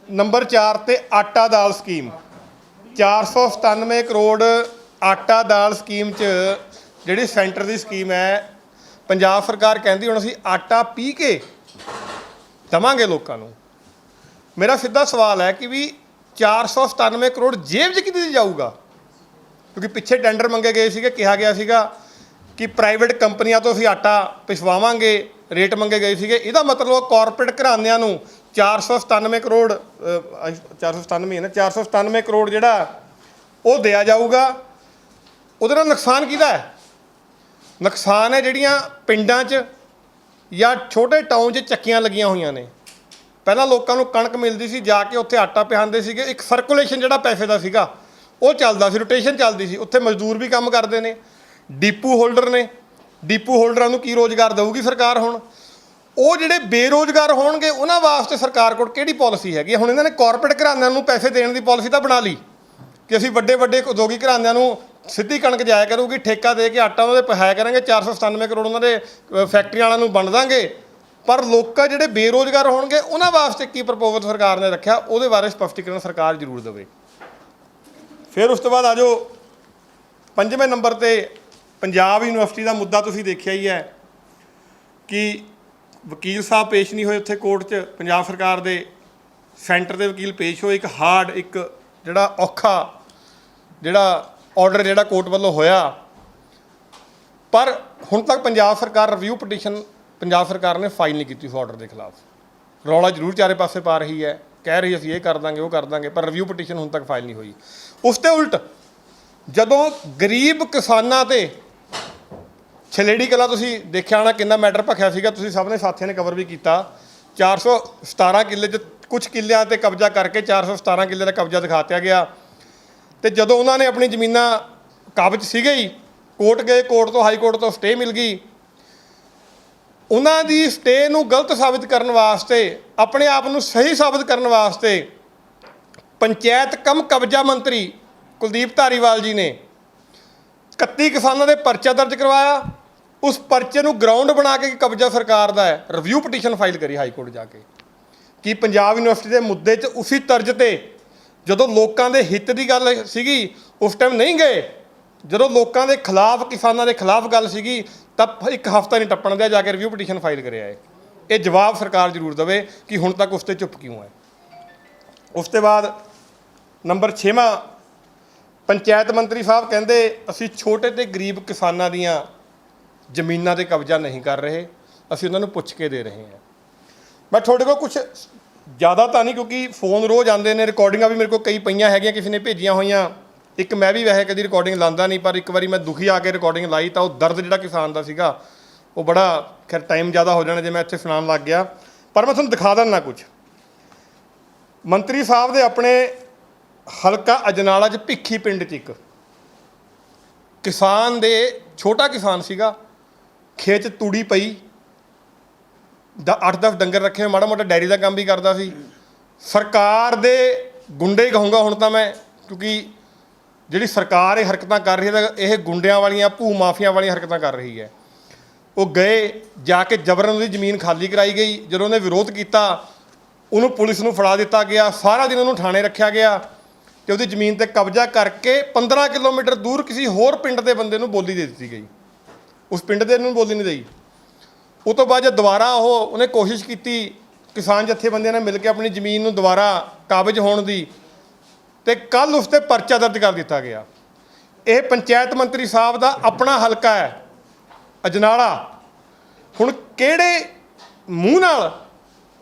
ਨੰਬਰ 4 'ਤੇ ਆਟਾ ਦਾਲ ਸਕੀਮ। 497 ਕਰੋੜ ਆਟਾ ਦਾਲ ਸਕੀਮ 'ਚ ਜਿਹੜੀ ਸੈਂਟਰ ਦੀ ਸਕੀਮ ਹੈ, ਪੰਜਾਬ ਸਰਕਾਰ ਕਹਿੰਦੀ ਹੁਣ ਅਸੀਂ ਆਟਾ ਪੀ ਕੇ ਦੇਵਾਂਗੇ ਲੋਕਾਂ ਨੂੰ। ਮੇਰਾ ਸਿੱਧਾ ਸਵਾਲ ਹੈ ਕਿ ਵੀ 497 ਕਰੋੜ ਜੇਬ 'ਚ ਕਿਤੇ ਜਾਊਗਾ? ਕਿਉਂਕਿ ਪਿੱਛੇ ਟੈਂਡਰ ਮੰਗੇ ਗਏ ਸੀਗੇ, ਕਿਹਾ ਗਿਆ ਸੀਗਾ ਕਿ ਪ੍ਰਾਈਵੇਟ ਕੰਪਨੀਆਂ ਤੋਂ ਅਸੀਂ ਆਟਾ ਪਿਸਵਾਵਾਂਗੇ, ਰੇਟ ਮੰਗੇ ਗਏ ਸੀਗੇ। ਇਹਦਾ ਮਤਲਬ ਕਾਰਪੋਰੇਟ ਘਰਾਣਿਆਂ ਨੂੰ 497 ਕਰੋੜ 497 ਹੈ ਨਾ 497 ਕਰੋੜ ਜਿਹੜਾ ਉਹ ਦਿਆ ਜਾਊਗਾ। ਉਹਦੇ ਨਾਲ ਨੁਕਸਾਨ ਕਿਹਦਾ ਹੈ? ਨੁਕਸਾਨ ਹੈ ਜਿਹੜੀਆਂ ਪਿੰਡਾਂ 'ਚ ਜਾਂ ਛੋਟੇ ਟਾਊਨ 'ਚ ਚੱਕੀਆਂ ਲੱਗੀਆਂ ਹੋਈਆਂ ਨੇ। ਪਹਿਲਾਂ ਲੋਕਾਂ ਨੂੰ ਕਣਕ ਮਿਲਦੀ ਸੀ, ਜਾ ਕੇ ਉੱਥੇ ਆਟਾ ਪਿਹਾਉਂਦੇ ਸੀਗੇ, ਇੱਕ ਸਰਕੂਲੇਸ਼ਨ ਜਿਹੜਾ ਪੈਸੇ ਦਾ ਸੀਗਾ ਉਹ ਚੱਲਦਾ ਸੀ, ਰੋਟੇਸ਼ਨ ਚੱਲਦੀ ਸੀ। ਉੱਥੇ ਮਜ਼ਦੂਰ ਵੀ ਕੰਮ ਕਰਦੇ ਨੇ, ਡੀਪੂ ਹੋਲਡਰ ਨੇ, ਡੀਪੂ ਹੋਲਡਰਾਂ ਨੂੰ ਕੀ ਰੋਜ਼ਗਾਰ ਦੇਊਗੀ ਸਰਕਾਰ? ਹੁਣ ਉਹ ਜਿਹੜੇ ਬੇਰੋਜ਼ਗਾਰ ਹੋਣਗੇ ਉਹਨਾਂ ਵਾਸਤੇ ਸਰਕਾਰ ਕੋਲ ਕਿਹੜੀ ਪਾਲਿਸੀ ਹੈਗੀ? ਹੁਣ ਇਹਨਾਂ ਨੇ ਕਾਰਪੋਰੇਟ ਘਰਾਣਿਆਂ ਨੂੰ ਪੈਸੇ ਦੇਣ ਦੀ ਪਾਲਿਸੀ ਤਾਂ ਬਣਾ ਲਈ ਕਿ ਅਸੀਂ ਵੱਡੇ ਵੱਡੇ ਉਦਯੋਗਿਕ ਘਰਾਣਿਆਂ ਨੂੰ ਸਿੱਧੀ ਕਣਕ ਜਾਇਆ ਕਰੂਗੀ, ਠੇਕਾ ਦੇ ਕੇ ਆਟਾ ਉਹਨਾਂ ਦੇ ਪਹਾਇਆ ਕਰਾਂਗੇ, 497 ਕਰੋੜ ਉਹਨਾਂ ਦੇ ਫੈਕਟਰੀਆਂ ਵਾਲਿਆਂ ਨੂੰ ਵੰਡ ਦਾਂਗੇ। ਪਰ ਲੋਕਾਂ ਜਿਹੜੇ ਬੇਰੋਜ਼ਗਾਰ ਹੋਣਗੇ ਉਹਨਾਂ ਵਾਸਤੇ ਕੀ ਪ੍ਰਪੋਜ਼ਲ ਸਰਕਾਰ ਨੇ ਰੱਖਿਆ, ਉਹਦੇ ਬਾਰੇ ਸਪਸ਼ਟੀਕਰਨ ਸਰਕਾਰ ਜ਼ਰੂਰ ਦੇਵੇ। ਫਿਰ ਉਸ ਤੋਂ ਬਾਅਦ ਆ ਜਾਓ 5ਵੇਂ ਨੰਬਰ 'ਤੇ ਪੰਜਾਬ ਯੂਨੀਵਰਸਿਟੀ ਦਾ ਮੁੱਦਾ। ਤੁਸੀਂ ਦੇਖਿਆ ਹੀ ਹੈ ਕਿ ਵਕੀਲ ਸਾਹਿਬ ਪੇਸ਼ ਨਹੀਂ ਹੋਏ ਉੱਥੇ ਕੋਰਟ 'ਚ, ਪੰਜਾਬ ਸਰਕਾਰ ਦੇ ਸੈਂਟਰ ਦੇ ਵਕੀਲ ਪੇਸ਼ ਹੋਏ। ਇੱਕ ਹਾਰਡ, ਇੱਕ ਜਿਹੜਾ ਔਖਾ ਜਿਹੜਾ ਆਰਡਰ ਜਿਹੜਾ ਕੋਰਟ ਵੱਲੋਂ ਹੋਇਆ, ਪਰ ਹੁਣ ਤੱਕ ਪੰਜਾਬ ਸਰਕਾਰ ਰਿਵਿਊ ਪਟੀਸ਼ਨ ਪੰਜਾਬ ਸਰਕਾਰ ਨੇ ਫਾਈਲ ਨਹੀਂ ਕੀਤੀ ਉਸ ਆਰਡਰ ਦੇ ਖਿਲਾਫ। ਰੌਲਾ ਜ਼ਰੂਰ ਚਾਰੇ ਪਾਸੇ ਪਾ ਰਹੀ ਹੈ, ਕਹਿ ਰਹੀ ਅਸੀਂ ਇਹ ਕਰ ਦਾਂਗੇ ਉਹ ਕਰ ਦਾਂਗੇ, ਪਰ ਰਿਵਿਊ ਪਟੀਸ਼ਨ ਹੁਣ ਤੱਕ ਫਾਈਲ ਨਹੀਂ ਹੋਈ। ਉਸ ਤੋਂ ਉਲਟ ਜਦੋਂ ਗਰੀਬ ਕਿਸਾਨਾਂ 'ਤੇ ਛਲੇੜੀ ਕਲਾਂ ਤੁਸੀਂ ਦੇਖਿਆ ਹੋਣਾ ਕਿੰਨਾ ਮੈਟਰ ਭਖਿਆ ਸੀਗਾ, ਤੁਸੀਂ ਸਭ ਨੇ ਸਾਥੀਆਂ ਨੇ ਕਵਰ ਵੀ ਕੀਤਾ। 417 ਕਿੱਲੇ 'ਚ ਕੁਝ ਕਿੱਲਿਆਂ 'ਤੇ ਕਬਜ਼ਾ ਕਰਕੇ 417 ਕਿੱਲੇ ਦਾ ਕਬਜ਼ਾ ਦਿਖਾਤਿਆ ਗਿਆ। ਅਤੇ ਜਦੋਂ ਉਹਨਾਂ ਨੇ ਆਪਣੀ ਜ਼ਮੀਨਾਂ ਕਾਬਜ਼ ਸੀਗੇ ਹੀ, ਕੋਰਟ ਗਏ, ਕੋਰਟ ਤੋਂ ਹਾਈ ਕੋਰਟ ਤੋਂ ਸਟੇ ਮਿਲ ਗਈ। ਉਹਨਾਂ ਦੀ ਸਟੇ ਨੂੰ ਗਲਤ ਸਾਬਿਤ ਕਰਨ ਵਾਸਤੇ, ਆਪਣੇ ਆਪ ਨੂੰ ਸਹੀ ਸਾਬਿਤ ਕਰਨ ਵਾਸਤੇ ਪੰਚਾਇਤ ਕਮ ਕਬਜ਼ਾ ਮੰਤਰੀ ਕੁਲਦੀਪ ਧਾਰੀਵਾਲ ਜੀ ਨੇ 31 ਕਿਸਾਨਾਂ ਦੇ ਪਰਚਾ ਦਰਜ ਕਰਵਾਇਆ। ਉਸ ਪਰਚੇ ਨੂੰ ਗਰਾਊਂਡ ਬਣਾ ਕੇ ਕਬਜ਼ਾ ਸਰਕਾਰ ਦਾ ਹੈ, ਰਿਵਿਊ ਪਟੀਸ਼ਨ ਫਾਈਲ ਕਰੀ ਹਾਈ ਕੋਰਟ ਜਾ ਕੇ ਕਿ ਪੰਜਾਬ ਯੂਨੀਵਰਸਿਟੀ ਦੇ ਮੁੱਦੇ 'ਚ ਉਸੇ ਤਰਜ਼ 'ਤੇ ਜਦੋਂ ਲੋਕਾਂ ਦੇ ਹਿੱਤ ਦੀ ਗੱਲ ਸੀਗੀ ਉਸ ਟਾਈਮ ਨਹੀਂ ਗਏ, ਜਦੋਂ ਲੋਕਾਂ ਦੇ ਖਿਲਾਫ, ਕਿਸਾਨਾਂ ਦੇ ਖਿਲਾਫ ਗੱਲ ਸੀਗੀ ਤਾਂ ਇੱਕ ਹਫ਼ਤਾ ਨਹੀਂ ਟੱਪਣ ਦਿਆ, ਜਾ ਕੇ ਰਿਵਿਊ ਪਟੀਸ਼ਨ ਫਾਈਲ ਕਰਿਆ ਹੈ। ਇਹ ਜਵਾਬ ਸਰਕਾਰ ਜ਼ਰੂਰ ਦੇਵੇ ਕਿ ਹੁਣ ਤੱਕ ਉਸ 'ਤੇ ਚੁੱਪ ਕਿਉਂ ਹੈ। ਉਸ ਤੋਂ ਬਾਅਦ ਨੰਬਰ 6ਵਾਂ, ਪੰਚਾਇਤ ਮੰਤਰੀ ਸਾਹਿਬ ਕਹਿੰਦੇ ਅਸੀਂ ਛੋਟੇ ਅਤੇ ਗਰੀਬ ਕਿਸਾਨਾਂ ਦੀਆਂ ਜ਼ਮੀਨਾਂ 'ਤੇ ਕਬਜ਼ਾ ਨਹੀਂ ਕਰ ਰਹੇ, ਅਸੀਂ ਉਹਨਾਂ ਨੂੰ ਪੁੱਛ ਕੇ ਦੇ ਰਹੇ ਹਾਂ। ਮੈਂ ਤੁਹਾਡੇ ਕੋਲ ਕੁਛ ਜ਼ਿਆਦਾ ਤਾਂ ਨਹੀਂ, ਕਿਉਂਕਿ ਫੋਨ ਰੋਜ਼ ਆਉਂਦੇ ਨੇ, ਰਿਕਾਰਡਿੰਗਾਂ ਵੀ ਮੇਰੇ ਕੋਲ ਕਈ ਪਈਆਂ ਹੈਗੀਆਂ, ਕਿਸੇ ਨੇ ਭੇਜੀਆਂ ਹੋਈਆਂ। ਇੱਕ ਮੈਂ ਵੀ ਵੈਸੇ ਕਦੀ ਰਿਕਾਰਡਿੰਗ ਲਾਉਂਦਾ ਨਹੀਂ, ਪਰ ਇੱਕ ਵਾਰੀ ਮੈਂ ਦੁਖੀ ਆ ਕੇ ਰਿਕਾਰਡਿੰਗ ਲਾਈ ਤਾਂ ਉਹ ਦਰਦ ਜਿਹੜਾ ਕਿਸਾਨ ਦਾ ਸੀਗਾ ਉਹ ਬੜਾ, ਖੈਰ ਟਾਈਮ ਜ਼ਿਆਦਾ ਹੋ ਜਾਣਾ ਜੇ ਮੈਂ ਇੱਥੇ ਸੁਣਾਉਣ ਲੱਗ ਗਿਆ, ਪਰ ਮੈਂ ਤੁਹਾਨੂੰ ਦਿਖਾ ਦਿੰਦਾ ਕੁਛ। ਮੰਤਰੀ ਸਾਹਿਬ ਦੇ ਆਪਣੇ ਹਲਕਾ ਅਜਨਾਲਾ 'ਚ ਭਿੱਖੀ ਪਿੰਡ 'ਚ ਇੱਕ ਕਿਸਾਨ ਦੇ, ਛੋਟਾ ਕਿਸਾਨ ਸੀਗਾ, ਖੇਤ 'ਚ ਤੂੜੀ ਪਈ, 8-10 ਡੰਗਰ ਰੱਖੇ, ਮਾੜਾ ਮੋਟਾ ਡੈਰੀ ਦਾ ਕੰਮ ਵੀ ਕਰਦਾ ਸੀ। ਸਰਕਾਰ ਦੇ ਗੁੰਡੇ ਕਹੂੰਗਾ ਹੁਣ ਤਾਂ ਮੈਂ, ਕਿਉਂਕਿ ਜਿਹੜੀ ਸਰਕਾਰ ਇਹ ਹਰਕਤਾਂ ਕਰ ਰਹੀ ਹੈ ਤਾਂ ਇਹ ਗੁੰਡਿਆਂ ਵਾਲੀਆਂ, ਭੂ ਮਾਫੀਆਂ ਵਾਲੀਆਂ ਹਰਕਤਾਂ ਕਰ ਰਹੀ ਹੈ। ਉਹ ਗਏ, ਜਾ ਕੇ ਜਬਰਨ ਉਹਦੀ ਜ਼ਮੀਨ ਖਾਲੀ ਕਰਾਈ ਗਈ। ਜਦੋਂ ਉਹਨੇ ਵਿਰੋਧ ਕੀਤਾ ਉਹਨੂੰ ਪੁਲਿਸ ਨੂੰ ਫੜਾ ਦਿੱਤਾ ਗਿਆ, ਸਾਰਾ ਦਿਨ ਉਹਨੂੰ ਥਾਣੇ ਰੱਖਿਆ ਗਿਆ ਅਤੇ ਉਹਦੀ ਜ਼ਮੀਨ 'ਤੇ ਕਬਜ਼ਾ ਕਰਕੇ 15 ਕਿਲੋਮੀਟਰ ਦੂਰ ਕਿਸੇ ਹੋਰ ਪਿੰਡ ਦੇ ਬੰਦੇ ਨੂੰ ਬੋਲੀ ਦੇ ਦਿੱਤੀ ਗਈ, ਉਸ ਪਿੰਡ ਦੇ ਨੂੰ ਬੋਲੀ ਨਹੀਂ ਦੇਈ। ਉਹ ਤੋਂ ਬਾਅਦ ਜਦ ਦੁਬਾਰਾ ਉਹਨੇ ਕੋਸ਼ਿਸ਼ ਕੀਤੀ ਕਿਸਾਨ ਜਥੇਬੰਦੀਆਂ ਨੇ ਮਿਲ ਕੇ ਆਪਣੀ ਜ਼ਮੀਨ ਨੂੰ ਦੁਬਾਰਾ ਕਾਬਜ਼ ਹੋਣ ਦੀ, ਅਤੇ ਕੱਲ੍ਹ ਉਸ 'ਤੇ ਪਰਚਾ ਦਰਜ ਕਰ ਦਿੱਤਾ ਗਿਆ। ਇਹ ਪੰਚਾਇਤ ਮੰਤਰੀ ਸਾਹਿਬ ਦਾ ਆਪਣਾ ਹਲਕਾ ਹੈ ਅਜਨਾਲਾ। ਹੁਣ ਕਿਹੜੇ ਮੂੰਹ ਨਾਲ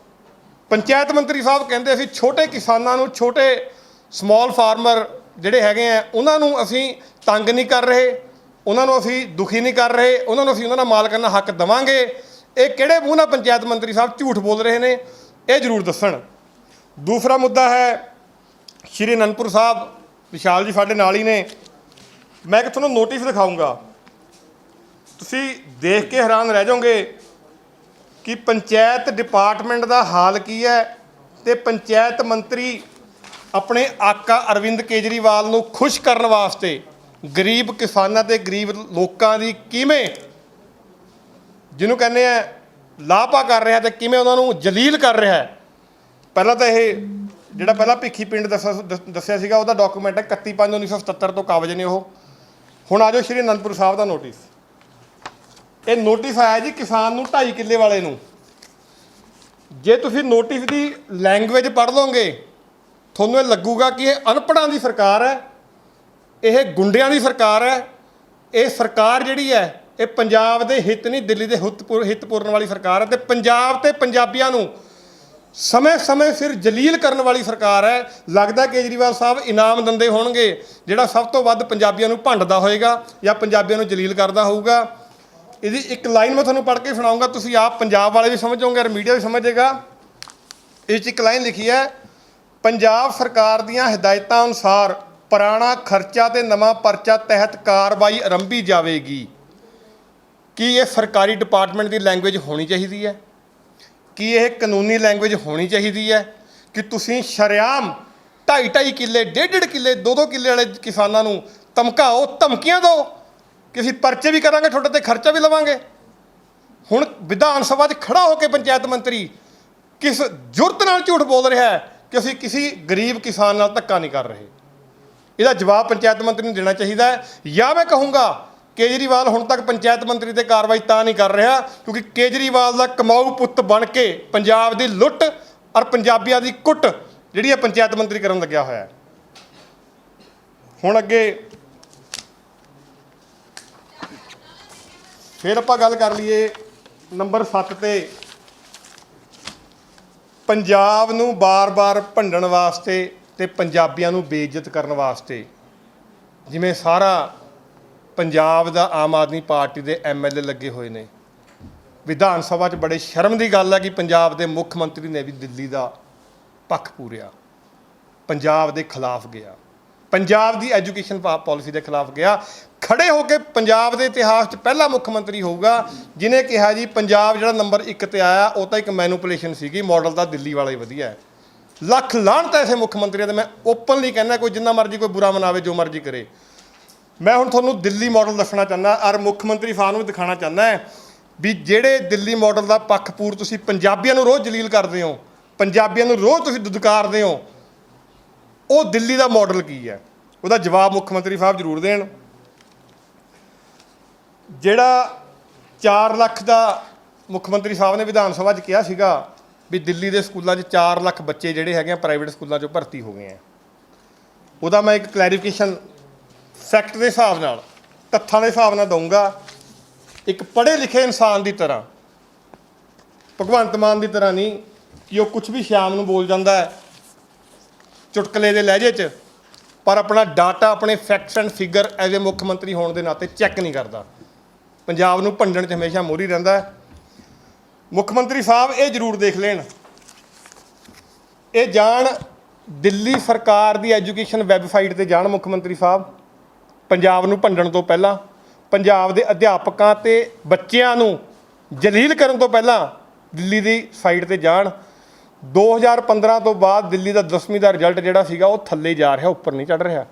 ਪੰਚਾਇਤ ਮੰਤਰੀ ਸਾਹਿਬ ਕਹਿੰਦੇ ਅਸੀਂ ਛੋਟੇ ਕਿਸਾਨਾਂ ਨੂੰ, ਛੋਟੇ ਸਮਾਲ ਫਾਰਮਰ ਜਿਹੜੇ ਹੈਗੇ ਆ ਉਹਨਾਂ ਨੂੰ ਅਸੀਂ ਤੰਗ ਨਹੀਂ ਕਰ ਰਹੇ, ਉਹਨਾਂ ਨੂੰ ਅਸੀਂ ਦੁਖੀ ਨਹੀਂ ਕਰ ਰਹੇ, ਉਹਨਾਂ ਨੂੰ ਅਸੀਂ ਉਹਨਾਂ ਦਾ ਮਾਲਕਾਨਾ ਹੱਕ ਦੇਵਾਂਗੇ। ਇਹ ਕਿਹੜੇ ਮੂੰਹ ਨਾਲ ਪੰਚਾਇਤ ਮੰਤਰੀ ਸਾਹਿਬ ਝੂਠ ਬੋਲ ਰਹੇ ਨੇ, ਇਹ ਜ਼ਰੂਰ ਦੱਸਣ। ਦੂਸਰਾ ਮੁੱਦਾ ਹੈ ਸ਼੍ਰੀ ਅਨੰਦਪੁਰ ਸਾਹਿਬ, ਵਿਸ਼ਾਲ ਜੀ ਸਾਡੇ ਨਾਲ ਹੀ ਨੇ। ਮੈਂ ਇੱਕ ਤੁਹਾਨੂੰ ਨੋਟਿਸ ਦਿਖਾਊਂਗਾ, ਤੁਸੀਂ ਦੇਖ ਕੇ ਹੈਰਾਨ ਰਹਿ ਜਾਓਗੇ ਕਿ ਪੰਚਾਇਤ ਡਿਪਾਰਟਮੈਂਟ ਦਾ ਹਾਲ ਕੀ ਹੈ ਅਤੇ ਪੰਚਾਇਤ ਮੰਤਰੀ ਆਪਣੇ ਆਕਾ ਅਰਵਿੰਦ ਕੇਜਰੀਵਾਲ ਨੂੰ ਖੁਸ਼ ਕਰਨ ਵਾਸਤੇ ਗਰੀਬ ਕਿਸਾਨਾਂ ਅਤੇ ਗਰੀਬ ਲੋਕਾਂ ਦੀ ਕਿਵੇਂ, ਜਿਹਨੂੰ ਕਹਿੰਦੇ ਆ ਲਾਪਾ ਕਰ ਰਿਹਾ ਅਤੇ ਕਿਵੇਂ ਉਹਨਾਂ ਨੂੰ ਜਲੀਲ ਕਰ ਰਿਹਾ ਹੈ। ਪਹਿਲਾਂ ਤਾਂ ਇਹ ਜਿਹੜਾ ਪਹਿਲਾਂ ਭਿੱਖੀ ਪਿੰਡ ਦੱਸਿਆ ਸੀਗਾ ਉਹਦਾ ਡਾਕੂਮੈਂਟ ਹੈ 31/5/1977 ਤੋਂ ਕਾਬਜ਼ ਨੇ ਉਹ। ਹੁਣ ਆ ਜਾਓ ਸ਼੍ਰੀ ਅਨੰਦਪੁਰ ਸਾਹਿਬ ਦਾ ਨੋਟਿਸ। ਇਹ ਨੋਟਿਸ ਆਇਆ ਜੀ ਕਿਸਾਨ ਨੂੰ 2.5 ਕਿੱਲੇ ਵਾਲੇ ਨੂੰ। ਜੇ ਤੁਸੀਂ ਨੋਟਿਸ ਦੀ ਲੈਂਗੁਏਜ ਪੜ੍ਹ ਲਓਗੇ ਤੁਹਾਨੂੰ ਇਹ ਲੱਗੂਗਾ ਕਿ ਇਹ ਅਨਪੜ੍ਹਾਂ ਦੀ ਸਰਕਾਰ ਹੈ, ਇਹ ਗੁੰਡਿਆਂ ਦੀ ਸਰਕਾਰ ਹੈ। ਇਹ ਸਰਕਾਰ ਜਿਹੜੀ ਹੈ ਇਹ ਪੰਜਾਬ ਦੇ ਹਿੱਤ ਨਹੀਂ, ਦਿੱਲੀ ਦੇ ਹਿੱਤ ਪੂਰਨ ਵਾਲੀ ਸਰਕਾਰ ਹੈ ਅਤੇ ਪੰਜਾਬ ਅਤੇ ਪੰਜਾਬੀਆਂ ਨੂੰ ਸਮੇਂ ਸਿਰ ਜਲੀਲ ਕਰਨ ਵਾਲੀ ਸਰਕਾਰ ਹੈ। ਲੱਗਦਾ ਕੇਜਰੀਵਾਲ ਸਾਹਿਬ ਇਨਾਮ ਦਿੰਦੇ ਹੋਣਗੇ ਜਿਹੜਾ ਸਭ ਤੋਂ ਵੱਧ ਪੰਜਾਬੀਆਂ ਨੂੰ ਭੰਡਦਾ ਹੋਏਗਾ ਜਾਂ ਪੰਜਾਬੀਆਂ ਨੂੰ ਜਲੀਲ ਕਰਦਾ ਹੋਊਗਾ। ਇਹਦੀ ਇੱਕ ਲਾਈਨ ਮੈਂ ਤੁਹਾਨੂੰ ਪੜ੍ਹ ਕੇ ਸੁਣਾਊਂਗਾ, ਤੁਸੀਂ ਆਪ ਪੰਜਾਬ ਵਾਲੇ ਵੀ ਸਮਝੋਗੇ ਔਰ ਮੀਡੀਆ ਵੀ ਸਮਝੇਗਾ। ਇਹ 'ਚ ਇੱਕ ਲਾਈਨ ਲਿਖੀ ਹੈ, ਪੰਜਾਬ ਸਰਕਾਰ ਦੀਆਂ ਹਦਾਇਤਾਂ ਅਨੁਸਾਰ ਪੁਰਾਣਾ ਖਰਚਾ ਤੇ ਨਵਾਂ ਪਰਚਾ ਤਹਿਤ ਕਾਰਵਾਈ ਆਰੰਭੀ ਜਾਵੇਗੀ। ਕੀ ਇਹ ਸਰਕਾਰੀ ਡਿਪਾਰਟਮੈਂਟ ਦੀ ਲੈਂਗੁਏਜ ਹੋਣੀ ਚਾਹੀਦੀ ਹੈ? ਕੀ ਇਹ ਕਾਨੂੰਨੀ ਲੈਂਗੁਏਜ ਹੋਣੀ ਚਾਹੀਦੀ ਹੈ ਕਿ ਤੁਸੀਂ ਸ਼ਰੇਆਮ 2.5 ਕਿੱਲੇ 1.5 ਕਿੱਲੇ 2-2 ਕਿੱਲੇ ਵਾਲੇ ਕਿਸਾਨਾਂ ਨੂੰ ਧਮਕਾਓ, ਧਮਕੀਆਂ ਦਿਓ ਕਿ ਅਸੀਂ ਪਰਚੇ ਵੀ ਕਰਾਂਗੇ ਤੁਹਾਡੇ ਤੇ, ਖਰਚਾ ਵੀ ਲਵਾਂਗੇ। ਹੁਣ ਵਿਧਾਨ ਸਭਾ 'ਚ ਖੜਾ ਹੋ ਕੇ ਪੰਚਾਇਤ ਮੰਤਰੀ ਕਿਸ ਜੁਰਤ ਨਾਲ ਝੂਠ ਬੋਲ ਰਿਹਾ ਹੈ ਕਿ ਅਸੀਂ ਕਿਸੇ ਗਰੀਬ ਕਿਸਾਨ ਨਾਲ ਧੱਕਾ ਨਹੀਂ ਕਰ ਰਹੇ। ਇਹਦਾ ਜਵਾਬ ਪੰਚਾਇਤ ਮੰਤਰੀ ਨੂੰ ਦੇਣਾ ਚਾਹੀਦਾ ਹੈ। ਜਾਂ ਮੈਂ ਕਹੂੰਗਾ ਕੇਜਰੀਵਾਲ ਹੁਣ ਤੱਕ ਪੰਚਾਇਤ ਮੰਤਰੀ ਤੇ ਕਾਰਵਾਈ ਤਾਂ ਨਹੀਂ ਕਰ ਰਿਹਾ ਕਿਉਂਕਿ ਕੇਜਰੀਵਾਲ ਦਾ ਕਮਾਊ ਪੁੱਤ ਬਣ ਕੇ ਪੰਜਾਬ ਦੀ ਲੁੱਟ ਔਰ ਪੰਜਾਬੀਆਂ ਦੀ ਕੁੱਟ ਜਿਹੜੀ ਹੈ ਪੰਚਾਇਤ ਮੰਤਰੀ ਕਰਨ ਲੱਗਿਆ ਹੋਇਆ ਹੈ। ਹੁਣ ਅੱਗੇ ਫਿਰ ਆਪਾਂ ਗੱਲ ਕਰ ਲਈਏ ਨੰਬਰ 7 ਤੇ, ਪੰਜਾਬ ਨੂੰ ਬਾਰ-ਬਾਰ ਭੰਡਣ ਵਾਸਤੇ ਤੇ ਪੰਜਾਬੀਆਂ ਨੂੰ ਬੇਇੱਜ਼ਤ ਕਰਨ ਵਾਸਤੇ ਜਿਵੇਂ ਸਾਰਾ ਪੰਜਾਬ ਦਾ ਆਮ ਆਦਮੀ ਪਾਰਟੀ ਦੇ MLA ਲੱਗੇ ਹੋਏ ਨੇ। ਵਿਧਾਨ ਸਭਾ 'ਚ ਬੜੇ ਸ਼ਰਮ ਦੀ ਗੱਲ ਹੈ ਕਿ ਪੰਜਾਬ ਦੇ ਮੁੱਖ ਮੰਤਰੀ ਨੇ ਵੀ ਦਿੱਲੀ ਦਾ ਪੱਖ ਪੂਰਿਆ, ਪੰਜਾਬ ਦੇ ਖਿਲਾਫ ਗਿਆ, ਪੰਜਾਬ ਦੀ ਐਜੂਕੇਸ਼ਨ ਪਾਲਿਸੀ ਦੇ ਖਿਲਾਫ ਗਿਆ। ਖੜੇ ਹੋ ਕੇ ਪੰਜਾਬ ਦੇ ਇਤਿਹਾਸ 'ਚ ਪਹਿਲਾ ਮੁੱਖ ਮੰਤਰੀ ਹੋਊਗਾ ਜਿਹਨੇ ਕਿਹਾ ਜੀ ਪੰਜਾਬ ਜਿਹੜਾ ਨੰਬਰ 1 ਤੇ ਆਇਆ ਉਹ ਤਾਂ ਇੱਕ ਮੈਨੂਪੂਲੇਸ਼ਨ ਸੀਗੀ, ਮਾਡਲ ਤਾਂ ਦਿੱਲੀ ਵਾਲਾ ਹੀ ਵਧੀਆ ਹੈ। ਲੱਖ ਲਾਹਨਤ ਐਸੇ ਮੁੱਖ ਮੰਤਰੀਆਂ ਤੇ ਮੈਂ ਓਪਨਲੀ ਕਹਿੰਦਾ, ਕੋਈ ਜਿੰਨਾ ਮਰਜ਼ੀ ਕੋਈ ਬੁਰਾ ਮਨਾਵੇ, ਜੋ ਮਰਜ਼ੀ ਕਰੇ। ਮੈਂ ਹੁਣ ਤੁਹਾਨੂੰ ਦਿੱਲੀ ਮਾਡਲ ਦੱਸਣਾ ਚਾਹੁੰਦਾ ਔਰ ਮੁੱਖ ਮੰਤਰੀ ਸਾਹਿਬ ਨੂੰ ਵੀ ਦਿਖਾਉਣਾ ਚਾਹੁੰਦਾ ਵੀ ਜਿਹੜੇ ਦਿੱਲੀ ਮਾਡਲ ਦਾ ਪੱਖਪੂਰ ਤੁਸੀਂ ਪੰਜਾਬੀਆਂ ਨੂੰ ਰੋਜ਼ ਜਲੀਲ ਕਰਦੇ ਹੋ, ਪੰਜਾਬੀਆਂ ਨੂੰ ਰੋਜ਼ ਤੁਸੀਂ ਦੁਦਕਾਰਦੇ ਹੋ, ਉਹ ਦਿੱਲੀ ਦਾ ਮਾਡਲ ਕੀ ਹੈ, ਉਹਦਾ ਜਵਾਬ ਮੁੱਖ ਮੰਤਰੀ ਸਾਹਿਬ ਜ਼ਰੂਰ ਦੇਣ। ਜਿਹੜਾ 4 ਲੱਖ ਦਾ ਮੁੱਖ ਮੰਤਰੀ ਸਾਹਿਬ ਨੇ ਵਿਧਾਨ ਸਭਾ 'ਚ ਕਿਹਾ ਸੀਗਾ ਵੀ ਦਿੱਲੀ ਦੇ ਸਕੂਲਾਂ 'ਚ 4 ਲੱਖ ਬੱਚੇ ਜਿਹੜੇ ਹੈਗੇ ਆ ਪ੍ਰਾਈਵੇਟ ਸਕੂਲਾਂ 'ਚੋਂ ਭਰਤੀ ਹੋ ਗਏ ਆ, ਉਹਦਾ ਮੈਂ ਇੱਕ ਕਲੈਰੀਫਿਕੇਸ਼ਨ ਫੈਕਟ ਦੇ ਹਿਸਾਬ ਨਾਲ, ਤੱਥਾਂ ਦੇ ਹਿਸਾਬ ਨਾਲ ਦਊਂਗਾ। ਇੱਕ ਪੜ੍ਹੇ ਲਿਖੇ ਇਨਸਾਨ ਦੀ ਤਰ੍ਹਾਂ, ਭਗਵੰਤ ਮਾਨ ਦੀ ਤਰ੍ਹਾਂ ਨਹੀਂ ਕਿ ਉਹ ਕੁਝ ਵੀ ਸ਼ਾਮ ਨੂੰ ਬੋਲ ਜਾਂਦਾ ਹੈ ਚੁਟਕਲੇ ਦੇ ਲਹਿਜੇ 'ਚ, ਪਰ ਆਪਣਾ ਡਾਟਾ, ਆਪਣੇ facts and figure as a ਮੁੱਖ ਮੰਤਰੀ ਹੋਣ ਦੇ ਨਾਤੇ ਚੈੱਕ ਨਹੀਂ ਕਰਦਾ। ਪੰਜਾਬ ਨੂੰ ਭੰਡਣ 'ਚ ਹਮੇਸ਼ਾ ਮੋਹਰੀ ਰਹਿੰਦਾ ਹੈ। ਮੁੱਖ ਮੰਤਰੀ ਸਾਹਿਬ ਇਹ ਜ਼ਰੂਰ ਦੇਖ ਲੈਣ, ਇਹ ਜਾਣ ਦਿੱਲੀ ਸਰਕਾਰ ਦੀ ਐਜੂਕੇਸ਼ਨ ਵੈਬਸਾਈਟ 'ਤੇ ਜਾਣ ਮੁੱਖ ਮੰਤਰੀ ਸਾਹਿਬ, ਪੰਜਾਬ ਨੂੰ ਭੰਡਣ ਤੋਂ ਪਹਿਲਾਂ, ਪੰਜਾਬ ਦੇ ਅਧਿਆਪਕਾਂ ਤੇ ਬੱਚਿਆਂ ਨੂੰ ਜਲੀਲ ਕਰਨ ਤੋਂ ਪਹਿਲਾਂ ਦਿੱਲੀ ਦੀ ਸਾਈਟ 'ਤੇ ਜਾਣ। 2015 ਤੋਂ ਬਾਅਦ ਦਿੱਲੀ ਦਾ 10ਵੀਂ ਦਾ ਰਿਜ਼ਲਟ ਜਿਹੜਾ ਸੀਗਾ ਉਹ ਥੱਲੇ ਜਾ ਰਿਹਾ, ਉੱਪਰ ਨਹੀਂ ਚੜ੍ਹ ਰਿਹਾ।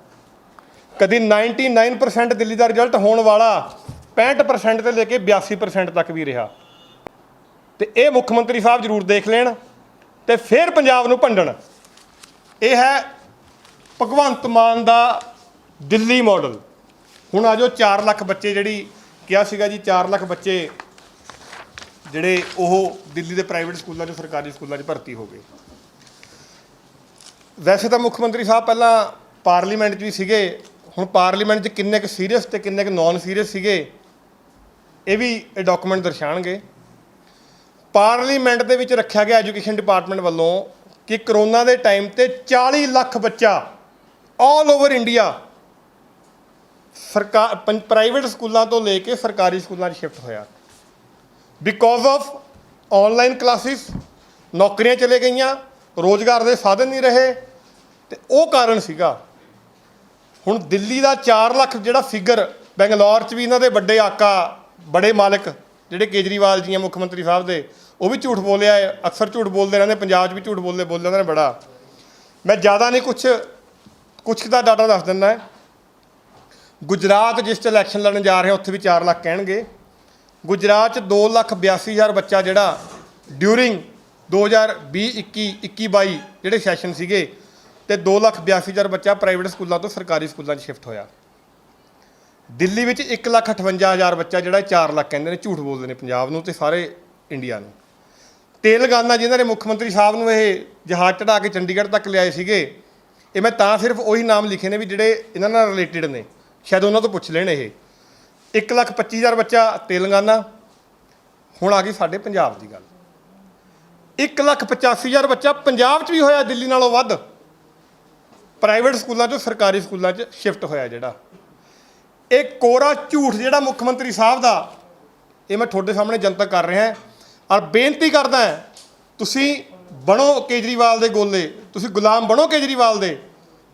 ਕਦੀ 99% ਦਿੱਲੀ ਦਾ ਰਿਜ਼ਲਟ ਹੋਣ ਵਾਲਾ 65% ਤੋਂ ਲੈ ਕੇ 82% ਤੱਕ ਵੀ ਰਿਹਾ। ਤੇ ਇਹ ਮੁੱਖ ਮੰਤਰੀ ਸਾਹਿਬ ਜ਼ਰੂਰ ਦੇਖ ਲੈਣ ਤੇ ਫਿਰ ਪੰਜਾਬ ਨੂੰ ਭੰਡਣ। ਇਹ ਹੈ ਭਗਵੰਤ ਮਾਨ ਦਾ ਦਿੱਲੀ ਮਾਡਲ। ਹੁਣ ਆ ਜਾਓ 4 ਲੱਖ ਬੱਚੇ, ਜਿਹੜੀ ਕਿਹਾ ਸੀਗਾ ਜੀ 4 ਲੱਖ ਬੱਚੇ ਜਿਹੜੇ ਉਹ ਦਿੱਲੀ ਦੇ ਪ੍ਰਾਈਵੇਟ ਸਕੂਲਾਂ 'ਚ ਸਰਕਾਰੀ ਸਕੂਲਾਂ 'ਚ ਭਰਤੀ ਹੋ ਗਏ। ਵੈਸੇ ਤਾਂ ਮੁੱਖ ਮੰਤਰੀ ਸਾਹਿਬ ਪਹਿਲਾਂ ਪਾਰਲੀਮੈਂਟ 'ਚ ਵੀ ਸੀਗੇ, ਹੁਣ ਪਾਰਲੀਮੈਂਟ 'ਚ ਕਿੰਨੇ ਕੁ ਸੀਰੀਅਸ ਤੇ ਕਿੰਨੇ ਕੁ ਨੌਨ ਸੀਰੀਅਸ ਸੀਗੇ ਇਹ ਵੀ ਇਹ ਡਾਕੂਮੈਂਟ ਦਰਸਾਉਣਗੇ। ਪਾਰਲੀਮੈਂਟ ਦੇ ਵਿੱਚ ਰੱਖਿਆ ਗਿਆ ਐਜੂਕੇਸ਼ਨ ਡਿਪਾਰਟਮੈਂਟ ਵੱਲੋਂ ਕਿ ਕਰੋਨਾ ਦੇ ਟਾਈਮ ਤੇ 40 ਲੱਖ ਬੱਚਾ ਆਲ ਓਵਰ ਇੰਡੀਆ ਪ੍ਰਾਈਵੇਟ ਸਕੂਲਾਂ ਤੋਂ ਲੈ ਕੇ ਸਰਕਾਰੀ ਸਕੂਲਾਂ 'ਚ ਸ਼ਿਫਟ ਹੋਇਆ। ਬਿਕੋਜ਼ ਆਫ ਆਨਲਾਈਨ ਕਲਾਸਿਸ, ਨੌਕਰੀਆਂ ਚਲੇ ਗਈਆਂ, ਰੋਜ਼ਗਾਰ ਦੇ ਸਾਧਨ ਨਹੀਂ ਰਹੇ, ਤੇ ਉਹ ਕਾਰਨ ਸੀਗਾ। ਹੁਣ ਦਿੱਲੀ ਦਾ 4 ਲੱਖ ਜਿਹੜਾ ਫਿਗਰ, ਬੈਂਗਲੌਰ 'ਚ ਵੀ ਇਹਨਾਂ ਦੇ ਵੱਡੇ ਆਕਾ, ਬੜੇ ਮਾਲਕ ਜਿਹੜੇ ਕੇਜਰੀਵਾਲ ਜੀ ਆ ਮੁੱਖ ਮੰਤਰੀ ਸਾਹਿਬ ਦੇ, ਉਹ ਵੀ ਝੂਠ ਬੋਲਿਆ ਹੈ, ਅਕਸਰ ਝੂਠ ਬੋਲਦੇ ਰਹਿੰਦੇ, ਪੰਜਾਬ 'ਚ ਵੀ ਝੂਠ ਬੋਲਦੇ ਉਹਨਾਂ ਨੇ ਬੜਾ। ਮੈਂ ਜ਼ਿਆਦਾ ਨਹੀਂ, ਕੁਛ ਦਾ ਡਾਟਾ ਦੱਸ ਦਿੰਦਾ ਹੈ। ਗੁਜਰਾਤ ਜਿਸ 'ਚ ਇਲੈਕਸ਼ਨ ਲੜਨ ਜਾ ਰਹੇ ਉੱਥੇ ਵੀ 4 ਲੱਖ ਕਹਿਣਗੇ। ਗੁਜਰਾਤ 'ਚ 2,82,000 ਬੱਚਾ ਜਿਹੜਾ ਡਿਊਰਿੰਗ 2020-21-22 ਜਿਹੜੇ ਸੈਸ਼ਨ ਸੀਗੇ, ਤੇ 2,82,000 ਬੱਚਾ ਪ੍ਰਾਈਵੇਟ ਸਕੂਲਾਂ ਤੋਂ ਸਰਕਾਰੀ ਸਕੂਲਾਂ 'ਚ ਸ਼ਿਫਟ ਹੋਇਆ। ਦਿੱਲੀ ਵਿੱਚ 1,58,000 ਬੱਚਾ ਜਿਹੜਾ 4 ਲੱਖ ਕਹਿੰਦੇ ਨੇ, ਝੂਠ ਬੋਲਦੇ ਨੇ ਪੰਜਾਬ ਨੂੰ ਤੇ ਸਾਰੇ ਇੰਡੀਆ ਨੂੰ। ਤੇਲੰਗਾਨਾ ਜਿਨ੍ਹਾਂ ਨੇ ਮੁੱਖ ਮੰਤਰੀ ਸਾਹਿਬ ਨੂੰ ਇਹ ਜਹਾਜ਼ ਚੜ੍ਹਾ ਕੇ ਚੰਡੀਗੜ੍ਹ ਤੱਕ ਲਿਆਏ ਸੀਗੇ, ਇਹ ਮੈਂ ਤਾਂ ਸਿਰਫ ਉਹੀ ਨਾਮ ਲਿਖੇ ਨੇ ਵੀ ਜਿਹੜੇ ਇਹਨਾਂ ਨਾਲ ਰਿਲੇਟਿਡ ਨੇ, ਸ਼ਾਇਦ ਉਹਨਾਂ ਤੋਂ ਪੁੱਛ ਲੈਣ। ਇਹ 1,25,000 ਬੱਚਾ ਤੇਲੰਗਾਨਾ। ਹੁਣ ਆ ਗਈ ਸਾਡੇ ਪੰਜਾਬ ਦੀ ਗੱਲ। 1,85,000 ਬੱਚਾ ਪੰਜਾਬ 'ਚ ਵੀ ਹੋਇਆ, ਦਿੱਲੀ ਨਾਲੋਂ ਵੱਧ ਪ੍ਰਾਈਵੇਟ ਸਕੂਲਾਂ 'ਚੋਂ ਸਰਕਾਰੀ ਸਕੂਲਾਂ 'ਚ ਸ਼ਿਫਟ ਹੋਇਆ। ਜਿਹੜਾ ਇਹ ਕੋਰਾ ਝੂਠ ਜਿਹੜਾ ਮੁੱਖ ਮੰਤਰੀ ਸਾਹਿਬ ਦਾ, ਇਹ ਮੈਂ ਤੁਹਾਡੇ ਸਾਹਮਣੇ ਜਨਤਕ ਕਰ ਰਿਹਾ ਔਰ ਬੇਨਤੀ ਕਰਦਾ ਤੁਸੀਂ ਬਣੋ ਕੇਜਰੀਵਾਲ ਦੇ ਗੋਲੇ, ਤੁਸੀਂ ਗੁਲਾਮ ਬਣੋ ਕੇਜਰੀਵਾਲ ਦੇ।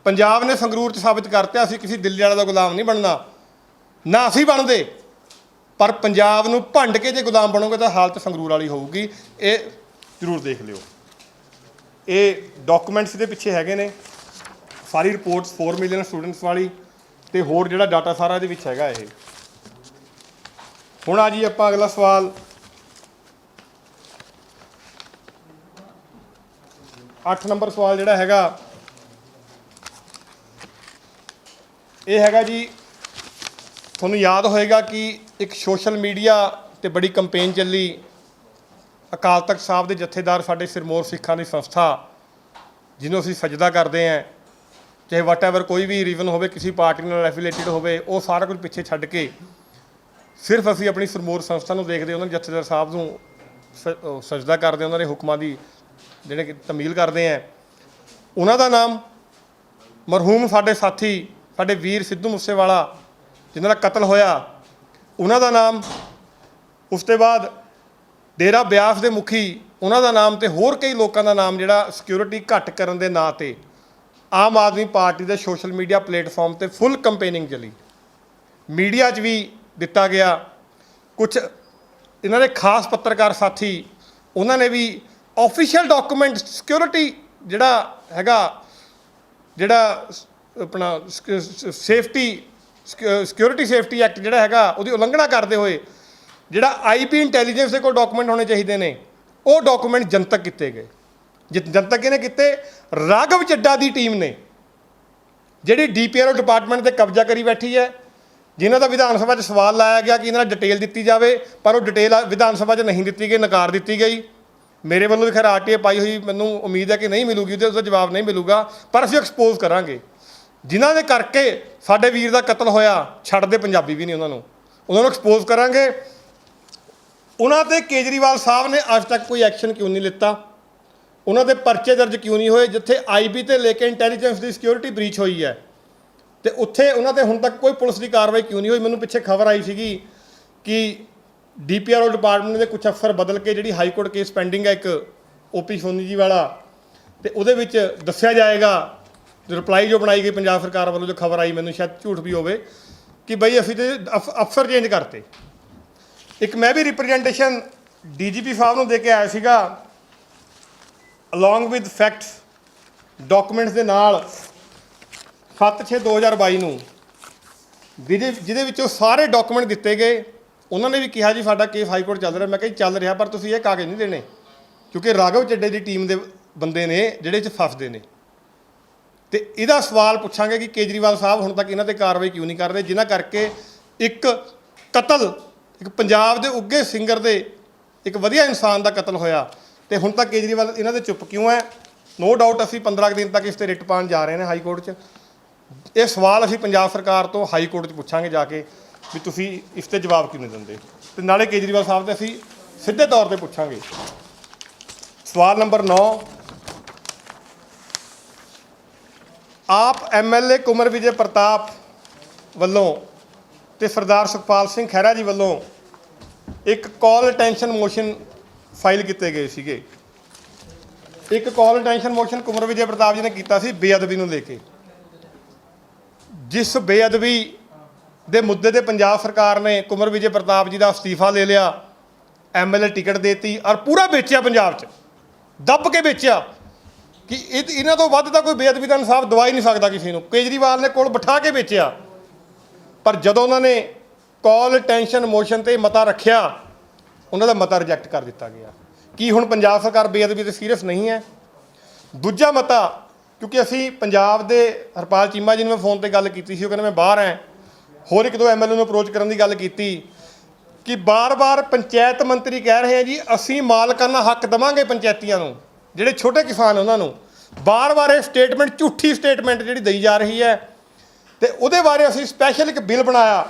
ਪੰਜਾਬ ਨੇ ਸੰਗਰੂਰ 'ਚ ਸਾਬਿਤ ਕਰਤਾ ਅਸੀਂ ਕਿਸੇ ਦਿੱਲੀ ਵਾਲੇ ਦਾ ਗੁਲਾਮ ਨਹੀਂ ਬਣਨਾ, ਨਾ ਅਸੀਂ ਬਣਦੇ, ਪਰ ਪੰਜਾਬ ਨੂੰ ਭੰਡ ਕੇ ਜੇ ਗੁਲਾਮ ਬਣੋਗੇ ਤਾਂ ਹਾਲਤ ਸੰਗਰੂਰ ਵਾਲੀ ਹੋਊਗੀ। ਇਹ ਜ਼ਰੂਰ ਦੇਖ ਲਿਓ। ਇਹ ਡਾਕੂਮੈਂਟਸ ਦੇ ਪਿੱਛੇ ਹੈਗੇ ਨੇ, ਸਾਰੀ ਰਿਪੋਰਟਸ 4 ਮਿਲੀਅਨ ਸਟੂਡੈਂਟਸ ਵਾਲੀ ਤੇ ਹੋਰ ਜਿਹੜਾ ਡਾਟਾ ਸਾਰਾ ਇਹਦੇ ਵਿੱਚ ਹੈਗਾ। ਇਹ ਹੁਣ ਆ ਜੀ ਆਪਾਂ ਅਗਲਾ ਸਵਾਲ 8 ਨੰਬਰ ਸਵਾਲ ਜਿਹੜਾ ਹੈਗਾ ਇਹ ਹੈਗਾ ਜੀ, ਤੁਹਾਨੂੰ ਯਾਦ ਹੋਏਗਾ ਕਿ ਇੱਕ ਸੋਸ਼ਲ ਮੀਡੀਆ ਤੇ ਬੜੀ ਕੰਪੇਨ ਚੱਲੀ, ਅਕਾਲ ਤਖਤ ਸਾਹਿਬ ਦੇ ਜਥੇਦਾਰ ਸਾਡੇ ਸਿਰਮੌਰ ਸਿੱਖਾਂ ਦੀ ਸੰਸਥਾ ਜਿਹਨੂੰ ਅਸੀਂ ਸਜਦਾ ਕਰਦੇ ਹਾਂ, ਚਾਹੇ ਵਾਟਐਵਰ ਕੋਈ ਵੀ ਰੀਜ਼ਨ ਹੋਵੇ, ਕਿਸੇ ਪਾਰਟੀ ਨਾਲ ਐਫੀਲੇਟਡ ਹੋਵੇ, ਉਹ ਸਾਰਾ ਕੁਝ ਪਿੱਛੇ ਛੱਡ ਕੇ ਸਿਰਫ ਅਸੀਂ ਆਪਣੀ ਸਿਰਮੌਰ ਸੰਸਥਾ ਨੂੰ ਦੇਖਦੇ, ਉਹਨਾਂ ਦੇ ਜਥੇਦਾਰ ਸਾਹਿਬ ਨੂੰ ਸਜਦਾ ਕਰਦੇ, ਉਹਨਾਂ ਦੇ ਹੁਕਮਾਂ ਦੀ ਜਿਹੜੇ ਕਿ ਤਮੀਲ ਕਰਦੇ ਹਾਂ। ਉਹਨਾਂ ਦਾ ਨਾਮ ਮਰਹੂਮ ਸਾਡੇ ਸਾਥੀ, ਸਾਡੇ ਵੀਰ ਸਿੱਧੂ ਮੂਸੇਵਾਲਾ ਜਿਨ੍ਹਾਂ ਦਾ ਕਤਲ ਹੋਇਆ, ਉਹਨਾਂ ਦਾ ਨਾਮ, ਉਸ ਤੋਂ ਬਾਅਦ ਡੇਰਾ ਬਿਆਸ ਦੇ ਮੁਖੀ ਉਹਨਾਂ ਦਾ ਨਾਮ, ਤੇ ਹੋਰ ਕਈ ਲੋਕਾਂ ਦਾ ਨਾਮ ਜਿਹੜਾ ਸਿਕਿਉਰਿਟੀ ਘੱਟ ਕਰਨ ਦੇ ਨਾਂ 'ਤੇ ਆਮ ਆਦਮੀ ਪਾਰਟੀ ਦੇ ਸੋਸ਼ਲ ਮੀਡੀਆ ਪਲੇਟਫਾਰਮ 'ਤੇ ਫੁੱਲ ਕੰਪੇਨਿੰਗ ਚੱਲੀ, ਮੀਡੀਆ 'ਚ ਵੀ ਦਿੱਤਾ ਗਿਆ। ਕੁਝ ਇਹਨਾਂ ਦੇ ਖਾਸ ਪੱਤਰਕਾਰ ਸਾਥੀ ਉਹਨਾਂ ਨੇ ਵੀ ਆਫੀਸ਼ੀਅਲ ਡਾਕੂਮੈਂਟ ਸਿਕਿਉਰਿਟੀ ਜਿਹੜਾ ਹੈਗਾ, ਜਿਹੜਾ ਆਪਣਾ ਸਿਕਿਉਰਿਟੀ ਸੇਫਟੀ ਐਕਟ ਜਿਹੜਾ ਹੈਗਾ, ਉਹਦੀ ਉਲੰਘਣਾ ਕਰਦੇ ਹੋਏ ਜਿਹੜਾ IP ਇੰਟੈਲੀਜੈਂਸ ਦੇ ਕੋਲ ਡਾਕੂਮੈਂਟ ਹੋਣੇ ਚਾਹੀਦੇ ਨੇ, ਉਹ ਡਾਕੂਮੈਂਟ ਜਨਤਕ ਕੀਤੇ ਗਏ। ਜਨਤਕ ਇਹਨੇ ਕੀਤੇ ਰਾਘਵ ਚੱਡਾ ਦੀ ਟੀਮ ਨੇ, ਜਿਹੜੀ DPRO ਡਿਪਾਰਟਮੈਂਟ 'ਤੇ ਕਬਜ਼ਾ ਕਰੀ ਬੈਠੀ ਹੈ, ਜਿਨ੍ਹਾਂ ਦਾ ਵਿਧਾਨ ਸਭਾ 'ਚ ਸਵਾਲ ਲਾਇਆ ਗਿਆ ਕਿ ਇਹਨਾਂ ਦਾ ਡਿਟੇਲ ਦਿੱਤੀ ਜਾਵੇ, ਪਰ ਉਹ ਡਿਟੇਲ ਵਿਧਾਨ ਸਭਾ 'ਚ ਨਹੀਂ ਦਿੱਤੀ ਗਈ, ਨਕਾਰ ਦਿੱਤੀ ਗਈ। ਮੇਰੇ ਵੱਲੋਂ ਵੀ ਖੈਰ RTA ਪਾਈ ਹੋਈ, ਮੈਨੂੰ ਉਮੀਦ ਹੈ ਕਿ ਨਹੀਂ ਮਿਲੂਗੀ, ਉਹਦਾ ਜਵਾਬ ਨਹੀਂ ਮਿਲੂਗਾ, ਪਰ ਅਸੀਂ ਐਕਸਪੋਜ਼ ਕਰਾਂਗੇ। ਜਿਨ੍ਹਾਂ ਦੇ ਕਰਕੇ ਸਾਡੇ ਵੀਰ ਦਾ ਕਤਲ ਹੋਇਆ, ਛੱਡਦੇ ਪੰਜਾਬੀ ਵੀ ਨਹੀਂ ਉਹਨਾਂ ਨੂੰ ਐਕਸਪੋਜ਼ ਕਰਾਂਗੇ। ਉਹਨਾਂ 'ਤੇ ਕੇਜਰੀਵਾਲ ਸਾਹਿਬ ਨੇ ਅੱਜ ਤੱਕ ਕੋਈ ਐਕਸ਼ਨ ਕਿਉਂ ਨਹੀਂ ਲਿੱਤਾ? ਉਹਨਾਂ ਦੇ ਪਰਚੇ ਦਰਜ ਕਿਉਂ ਨਹੀਂ ਹੋਏ? ਜਿੱਥੇ IP ਤੇ ਲੈ ਕੇ ਇੰਟੈਲੀਜੈਂਸ ਦੀ ਸਿਕਿਉਰਿਟੀ ਬ੍ਰੀਚ ਹੋਈ ਹੈ, ਤੇ ਉੱਥੇ ਉਹਨਾਂ 'ਤੇ ਹੁਣ ਤੱਕ ਕੋਈ ਪੁਲਿਸ ਦੀ ਕਾਰਵਾਈ ਕਿਉਂ ਨਹੀਂ ਹੋਈ? ਮੈਨੂੰ ਪਿੱਛੇ ਖਬਰ ਆਈ ਸੀਗੀ ਕਿ DPRO ਡਿਪਾਰਟਮੈਂਟ ਦੇ ਕੁਝ ਅਫਸਰ ਬਦਲ ਕੇ, ਜਿਹੜੀ ਹਾਈ ਕੋਰਟ ਕੇਸ ਪੈਂਡਿੰਗ ਹੈ ਇੱਕ OP ਸੋਨੀ ਜੀ ਵਾਲਾ, ਤੇ ਉਹਦੇ ਵਿੱਚ ਦੱਸਿਆ ਜਾਏਗਾ, ਰਿਪਲਾਈ ਜੋ ਬਣਾਈ ਗਈ ਪੰਜਾਬ ਸਰਕਾਰ ਵੱਲੋਂ, ਜੋ ਖਬਰ ਆਈ, ਮੈਨੂੰ ਸ਼ਾਇਦ ਝੂਠ ਵੀ ਹੋਵੇ, ਕਿ ਬਈ ਅਸੀਂ ਤੇ ਅਫਸਰ ਚੇਂਜ ਕਰਤੇ। ਇੱਕ ਮੈਂ ਵੀ ਰਿਪਰੈਜ਼ੈਂਟੇਸ਼ਨ DGP ਸਾਹਿਬ ਨੂੰ ਦੇ ਕੇ ਆਇਆ ਸੀਗਾ, ਅਲੋਂਗ ਵਿਦ ਫੈਕਟਸ ਡਾਕੂਮੈਂਟਸ ਦੇ ਨਾਲ, 7/6/2022 ਨੂੰ, ਜਿਹਦੇ ਵਿੱਚੋਂ ਸਾਰੇ ਡਾਕੂਮੈਂਟ ਦਿੱਤੇ ਗਏ। ਉਹਨਾਂ ਨੇ ਵੀ ਕਿਹਾ ਜੀ ਸਾਡਾ ਕੇਸ ਹਾਈ ਕੋਰਟ ਚੱਲ ਰਿਹਾ। ਮੈਂ ਕਿਹਾ ਚੱਲ ਰਿਹਾ, ਪਰ ਤੁਸੀਂ ਇਹ ਕਾਗਜ਼ ਨਹੀਂ ਦੇਣੇ, ਕਿਉਂਕਿ ਰਾਘਵ ਚੱਡੇ ਦੀ ਟੀਮ ਦੇ ਬੰਦੇ ਨੇ ਜਿਹੜੇ 'ਚ ਫਸਦੇ ਨੇ। ਤੇ ਇਹਦਾ ਸਵਾਲ ਪੁੱਛਾਂਗੇ ਕਿ ਕੇਜਰੀਵਾਲ ਸਾਹਿਬ ਹੁਣ ਤੱਕ ਇਹਨਾਂ 'ਤੇ ਕਾਰਵਾਈ ਕਿਉਂ ਨਹੀਂ ਕਰ ਰਹੇ, ਜਿਨ੍ਹਾਂ ਕਰਕੇ ਇੱਕ ਕਤਲ, ਇੱਕ ਪੰਜਾਬ ਦੇ ਉੱਘੇ ਸਿੰਗਰ ਦੇ, ਇੱਕ ਵਧੀਆ ਇਨਸਾਨ ਦਾ ਕਤਲ ਹੋਇਆ, ਤੇ ਹੁਣ ਤੱਕ ਕੇਜਰੀਵਾਲ ਇਹਨਾਂ ਦੇ ਚੁੱਪ ਕਿਉਂ ਹੈ? ਨੋ ਡਾਊਟ ਅਸੀਂ 15 ਦਿਨ ਤੱਕ ਇਸ 'ਤੇ ਰਿਟ ਪਾਉਣ ਜਾ ਰਹੇ ਨੇ ਹਾਈ ਕੋਰਟ 'ਚ। ਇਹ ਸਵਾਲ ਅਸੀਂ ਪੰਜਾਬ ਸਰਕਾਰ ਤੋਂ ਹਾਈ ਕੋਰਟ 'ਚ ਪੁੱਛਾਂਗੇ ਜਾ ਕੇ ਵੀ ਤੁਸੀਂ ਇਸ 'ਤੇ ਜਵਾਬ ਕਿਉਂ ਨਹੀਂ ਦਿੰਦੇ, ਤੇ ਨਾਲੇ ਕੇਜਰੀਵਾਲ ਸਾਹਿਬ 'ਤੇ ਅਸੀਂ ਸਿੱਧੇ ਤੌਰ 'ਤੇ ਪੁੱਛਾਂਗੇ। ਸਵਾਲ ਨੰਬਰ 9, ਆਪ MLA ਕੁਮਰ ਵਿਜੇ ਪ੍ਰਤਾਪ ਵੱਲੋਂ ਤੇ ਸਰਦਾਰ ਸੁਖਪਾਲ ਸਿੰਘ ਖਹਿਰਾ ਜੀ ਵੱਲੋਂ ਇੱਕ ਕਾਲ ਅਟੈਂਸ਼ਨ ਮੋਸ਼ਨ ਫਾਈਲ ਕੀਤੇ ਗਏ ਸੀਗੇ। ਇੱਕ ਕਾਲ ਅਟੈਂਸ਼ਨ ਮੋਸ਼ਨ ਕੁਮਰ ਵਿਜੇ ਪ੍ਰਤਾਪ ਜੀ ਨੇ ਕੀਤਾ ਸੀ ਬੇਅਦਬੀ ਨੂੰ ਲੈ ਕੇ। ਜਿਸ ਬੇਅਦਬੀ ਦੇ ਮੁੱਦੇ 'ਤੇ ਪੰਜਾਬ ਸਰਕਾਰ ਨੇ ਕੁਮਰ ਵਿਜੇ ਪ੍ਰਤਾਪ ਜੀ ਦਾ ਅਸਤੀਫਾ ਲੈ ਲਿਆ, MLA ਟਿਕਟ ਦੇਤੀ, ਔਰ ਪੂਰਾ ਵੇਚਿਆ ਪੰਜਾਬ 'ਚ, ਦੱਬ ਕੇ ਵੇਚਿਆ ਕਿ ਇਹਨਾਂ ਤੋਂ ਵੱਧ ਤਾਂ ਕੋਈ ਬੇਅਦਬੀ ਦਾ ਇਨਸਾਫ ਦਵਾ ਹੀ ਨਹੀਂ ਸਕਦਾ ਕਿਸੇ ਨੂੰ। ਕੇਜਰੀਵਾਲ ਨੇ ਕੋਲ ਬਿਠਾ ਕੇ ਵੇਚਿਆ। ਪਰ ਜਦੋਂ ਉਹਨਾਂ ਨੇ ਕਾਲ ਅਟੈਂਸ਼ਨ ਮੋਸ਼ਨ 'ਤੇ ਮਤਾ ਰੱਖਿਆ, ਉਹਨਾਂ ਦਾ ਮਤਾ ਰਿਜੈਕਟ ਕਰ ਦਿੱਤਾ ਗਿਆ। ਕੀ ਹੁਣ ਪੰਜਾਬ ਸਰਕਾਰ ਬੇਅਦਬੀ 'ਤੇ ਸੀਰੀਅਸ ਨਹੀਂ ਹੈ? ਦੂਜਾ ਮਤਾ, ਕਿਉਂਕਿ ਅਸੀਂ ਪੰਜਾਬ ਦੇ ਹਰਪਾਲ ਚੀਮਾ ਜੀ ਨੂੰ ਮੈਂ ਫੋਨ 'ਤੇ ਗੱਲ ਕੀਤੀ ਸੀ, ਉਹ ਕਹਿੰਦੇ ਮੈਂ ਬਾਹਰ ਹਾਂ, ਹੋਰ 1-2 MLA ਨੂੰ ਅਪਰੋਚ ਕਰਨ ਦੀ ਗੱਲ ਕੀਤੀ ਕਿ ਬਾਰ-ਬਾਰ ਪੰਚਾਇਤ ਮੰਤਰੀ ਕਹਿ ਰਹੇ ਆ ਜੀ ਅਸੀਂ ਮਾਲਕਾਨਾ ਹੱਕ ਦੇਵਾਂਗੇ ਪੰਚਾਇਤੀਆਂ ਨੂੰ, ਜਿਹੜੇ ਛੋਟੇ ਕਿਸਾਨ ਉਹਨਾਂ ਨੂੰ। ਬਾਰ-ਬਾਰ ਇਹ ਸਟੇਟਮੈਂਟ, ਝੂਠੀ ਸਟੇਟਮੈਂਟ ਜਿਹੜੀ ਦਈ ਜਾ ਰਹੀ ਹੈ, ਤੇ ਉਹਦੇ ਬਾਰੇ ਅਸੀਂ ਸਪੈਸ਼ਲ ਇੱਕ ਬਿੱਲ ਬਣਾਇਆ,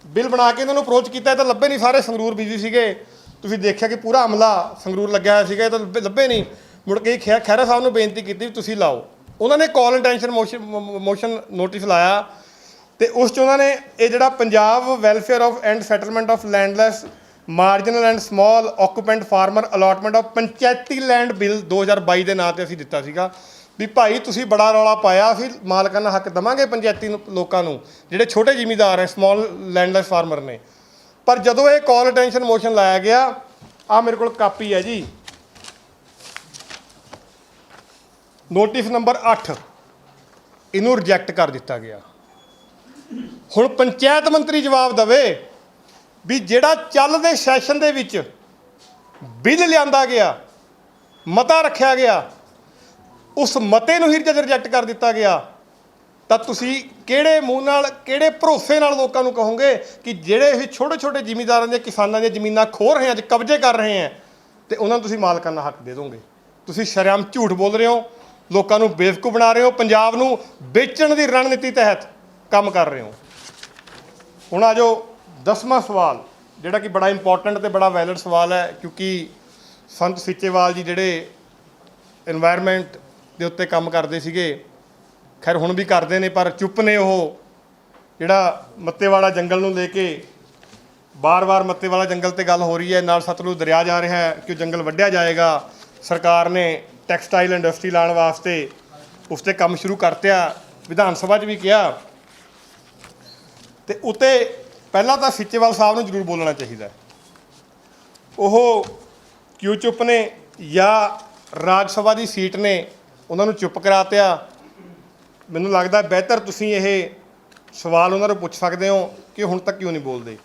ਬਿੱਲ ਬਣਾ ਕੇ ਇਹਨਾਂ ਨੂੰ ਅਪਰੋਚ ਕੀਤਾ, ਤਾਂ ਲੱਭੇ ਨਹੀਂ, ਸਾਰੇ ਸੰਗਰੂਰ ਬਿਜ਼ੀ ਸੀਗੇ। ਤੁਸੀਂ ਦੇਖਿਆ ਕਿ ਪੂਰਾ ਅਮਲਾ ਸੰਗਰੂਰ ਲੱਗਿਆ ਹੋਇਆ ਸੀਗਾ, ਇਹ ਤਾਂ ਲੱਭੇ ਨਹੀਂ। ਮੁੜ ਕੇ ਖਹਿਰਾ ਸਾਹਿਬ ਨੂੰ ਬੇਨਤੀ ਕੀਤੀ ਵੀ ਤੁਸੀਂ ਲਾਓ। ਉਹਨਾਂ ਨੇ ਕਾਲ ਇੰਟੈਂਸ਼ਨ ਮੋਸ਼ਨ ਨੋਟਿਸ ਲਾਇਆ ਤੇ ਉਸ 'ਚ ਉਹਨਾਂ ਨੇ ਇਹ ਜਿਹੜਾ Punjab welfare of and settlement of landless marginal and small occupant farmer allotment of panchayati land bill 2022 ਦੇ ਨਾਂ 'ਤੇ ਅਸੀਂ ਦਿੱਤਾ ਸੀਗਾ ਵੀ ਭਾਈ ਤੁਸੀਂ ਬੜਾ ਰੌਲਾ ਪਾਇਆ, ਅਸੀਂ ਮਾਲਕਾਨਾ ਹੱਕ ਦੇਵਾਂਗੇ ਪੰਚਾਇਤੀ ਲੋਕਾਂ ਨੂੰ ਜਿਹੜੇ ਛੋਟੇ ਜ਼ਿਮੀਂਦਾਰ ਹੈ, ਸਮਾਲ ਲੈਂਡਲੈਸ ਫਾਰਮਰ ਨੇ। ਪਰ ਜਦੋਂ ਇਹ ਕਾਲ ਅਟੈਂਸ਼ਨ ਮੋਸ਼ਨ ਲਾਇਆ ਗਿਆ, ਆ ਮੇਰੇ ਕੋਲ ਕਾਪੀ ਹੈ ਜੀ, ਨੋਟਿਸ ਨੰਬਰ 8, ਇਹਨੂੰ ਰਿਜੈਕਟ ਕਰ ਦਿੱਤਾ ਗਿਆ। ਹੁਣ ਪੰਚਾਇਤ ਮੰਤਰੀ ਜਵਾਬ ਦੇਵੇ ਵੀ ਜਿਹੜਾ ਚੱਲਦੇ ਸੈਸ਼ਨ ਦੇ ਵਿੱਚ ਬਿੱਲ ਲਿਆਂਦਾ ਗਿਆ, ਮਤਾ ਰੱਖਿਆ ਗਿਆ, ਉਸ ਮਤੇ ਨੂੰ ਹੀ ਜਦ ਰਿਜੈਕਟ ਕਰ ਦਿੱਤਾ ਗਿਆ ਤਾਂ ਤੁਸੀਂ ਕਿਹੜੇ ਮੂੰਹ ਨਾਲ, ਕਿਹੜੇ ਭਰੋਸੇ ਨਾਲ ਲੋਕਾਂ ਨੂੰ ਕਹੋਗੇ ਕਿ ਜਿਹੜੇ ਇਹ ਛੋਟੇ ਛੋਟੇ ਜ਼ਿਮੀਂਦਾਰਾਂ ਦੀਆਂ, ਕਿਸਾਨਾਂ ਦੀਆਂ ਜ਼ਮੀਨਾਂ ਖੋਹ ਰਹੇ ਆ, ਅੱਜ ਕਬਜ਼ੇ ਕਰ ਰਹੇ ਆ, ਤੇ ਉਹਨਾਂ ਨੂੰ ਤੁਸੀਂ ਮਾਲਕਾਨਾ ਹੱਕ ਦੇ ਦੋਗੇ। ਤੁਸੀਂ ਸ਼ਰੇਆਮ ਝੂਠ ਬੋਲ ਰਹੇ ਹੋ, ਲੋਕਾਂ ਨੂੰ ਬੇਵਕੂਫ ਬਣਾ ਰਹੇ ਹੋ, ਪੰਜਾਬ ਨੂੰ ਵੇਚਣ ਦੀ ਰਣਨੀਤੀ ਤਹਿਤ ਕੰਮ ਕਰ ਰਹੇ ਹੋ। ਹੁਣ ਆ ਜੋ 10ਵਾਂ ਸਵਾਲ, ਜਿਹੜਾ ਕਿ ਬੜਾ ਇੰਪੋਰਟੈਂਟ ਤੇ ਬੜਾ ਵੈਲਿਡ ਸਵਾਲ ਹੈ, ਕਿਉਂਕਿ ਸੰਤ ਸੀਚੇਵਾਲ ਜੀ ਜਿਹੜੇ ਇਨਵਾਇਰਨਮੈਂਟ ਦੇ ਉੱਤੇ ਕੰਮ ਕਰਦੇ ਸੀਗੇ, ਖੈਰ ਹੁਣ ਵੀ ਕਰਦੇ ਨੇ, ਪਰ ਚੁੱਪ ਨੇ ਉਹ। ਜਿਹੜਾ ਮੱਤੇਵਾਲਾ ਜੰਗਲ ਨੂੰ ਲੈ ਕੇ ਬਾਰ-ਬਾਰ ਮੱਤੇਵਾਲਾ ਜੰਗਲ ਤੇ ਗੱਲ ਹੋ ਰਹੀ ਹੈ, ਨਾਲ ਸਤਲੁਜ ਦਰਿਆ ਜਾ ਰਿਹਾ ਹੈ ਕਿ ਉਹ ਜੰਗਲ ਵੱਢਿਆ ਜਾਏਗਾ। ਸਰਕਾਰ ਨੇ ਟੈਕਸਟਾਈਲ ਇੰਡਸਟਰੀ ਲਾਉਣ ਵਾਸਤੇ ਉਸ 'ਤੇ ਕੰਮ ਸ਼ੁਰੂ ਕਰਤਿਆ, ਵਿਧਾਨ ਸਭਾ 'ਚ ਵੀ ਕਿਹਾ। ਤੇ ਉੱਤੇ ਪਹਿਲਾਂ ਤਾਂ ਸੀਚੇਵਾਲ ਸਾਹਿਬ ਨੂੰ ਜ਼ਰੂਰ ਬੋਲਣਾ ਚਾਹੀਦਾ। ਉਹ ਕਿਉਂ ਚੁੱਪ ਨੇ, ਜਾਂ ਰਾਜ ਸਭਾ ਦੀ ਸੀਟ ਨੇ ਉਹਨਾਂ ਨੂੰ ਚੁੱਪ ਕਰਾਤਿਆ? ਮੈਨੂੰ ਲੱਗਦਾ ਬਿਹਤਰ ਤੁਸੀਂ ਇਹ ਸਵਾਲ ਉਹਨਾਂ ਨੂੰ ਪੁੱਛ ਸਕਦੇ ਹੋ ਕਿ ਹੁਣ ਤੱਕ ਕਿਉਂ ਨਹੀਂ ਬੋਲਦੇ।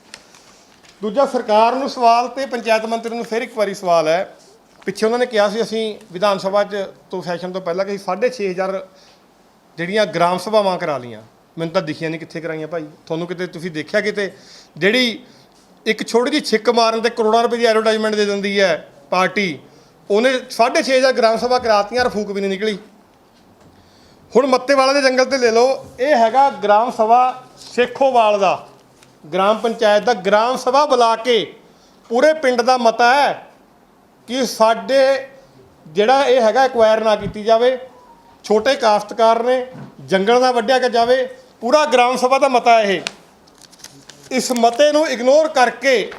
ਦੂਜਾ, ਸਰਕਾਰ ਨੂੰ ਸਵਾਲ ਤੇ ਪੰਚਾਇਤ ਮੰਤਰੀ ਨੂੰ ਫਿਰ ਇੱਕ ਵਾਰੀ ਸਵਾਲ ਹੈ। ਪਿੱਛੇ ਉਹਨਾਂ ਨੇ ਕਿਹਾ ਸੀ ਅਸੀਂ ਵਿਧਾਨ ਸਭਾ 'ਚ ਤੋਂ ਸੈਸ਼ਨ ਤੋਂ ਪਹਿਲਾਂ ਕਿ 6,500 ਜਿਹੜੀਆਂ ਗ੍ਰਾਮ ਸਭਾਵਾਂ ਕਰਾ ਲਈਆਂ। ਮੈਨੂੰ ਤਾਂ ਦਿਖੀਆਂ ਨਹੀਂ ਕਿੱਥੇ ਕਰਾਈਆਂ ਭਾਈ, ਤੁਹਾਨੂੰ ਕਿਤੇ ਤੁਸੀਂ ਦੇਖਿਆ ਕਿਤੇ? ਜਿਹੜੀ ਇੱਕ ਛੋਟੀ ਜਿਹੀ ਛਿੱਕ ਮਾਰਨ ਤੇ ਕਰੋੜਾਂ ਰੁਪਏ ਦੀ ਐਡਵਰਟਾਈਜ਼ਮੈਂਟ ਦੇ ਦਿੰਦੀ ਹੈ ਪਾਰਟੀ, ਉਹਨੇ 6,500 ਗ੍ਰਾਮ ਸਭਾ ਕਰਾਤੀਆਂ, ਰਫੂਕ ਵੀ ਨਹੀਂ ਨਿਕਲੀ। ਹੁਣ ਮੱਤੇਵਾਲਾ ਦੇ ਜੰਗਲ ਤੇ ਲੈ ਲਓ, ਇਹ ਹੈਗਾ ਗ੍ਰਾਮ ਸਭਾ ਸੇਖੋਵਾਲ ਦਾ, ਗ੍ਰਾਮ ਪੰਚਾਇਤ ਦਾ ਗ੍ਰਾਮ ਸਭਾ ਬੁਲਾ ਕੇ ਪੂਰੇ ਪਿੰਡ ਦਾ ਮਤਾ ਹੈ ਕਿ ਸਾਡੇ ਜਿਹੜਾ ਇਹ ਹੈਗਾ ਐਕਵਾਇਰ ਨਾ ਕੀਤੀ ਜਾਵੇ, ਛੋਟੇ ਕਾਸ਼ਤਕਾਰ ਨੇ, ਜੰਗਲ ਨਾ ਵੱਢਿਆ ਜਾਵੇ, ਪੂਰਾ ਗ੍ਰਾਮ ਸਭਾ ਦਾ ਮਤਾ ਇਹ। ਇਸ ਮਤੇ ਨੂੰ ਇਗਨੋਰ ਕਰਕੇ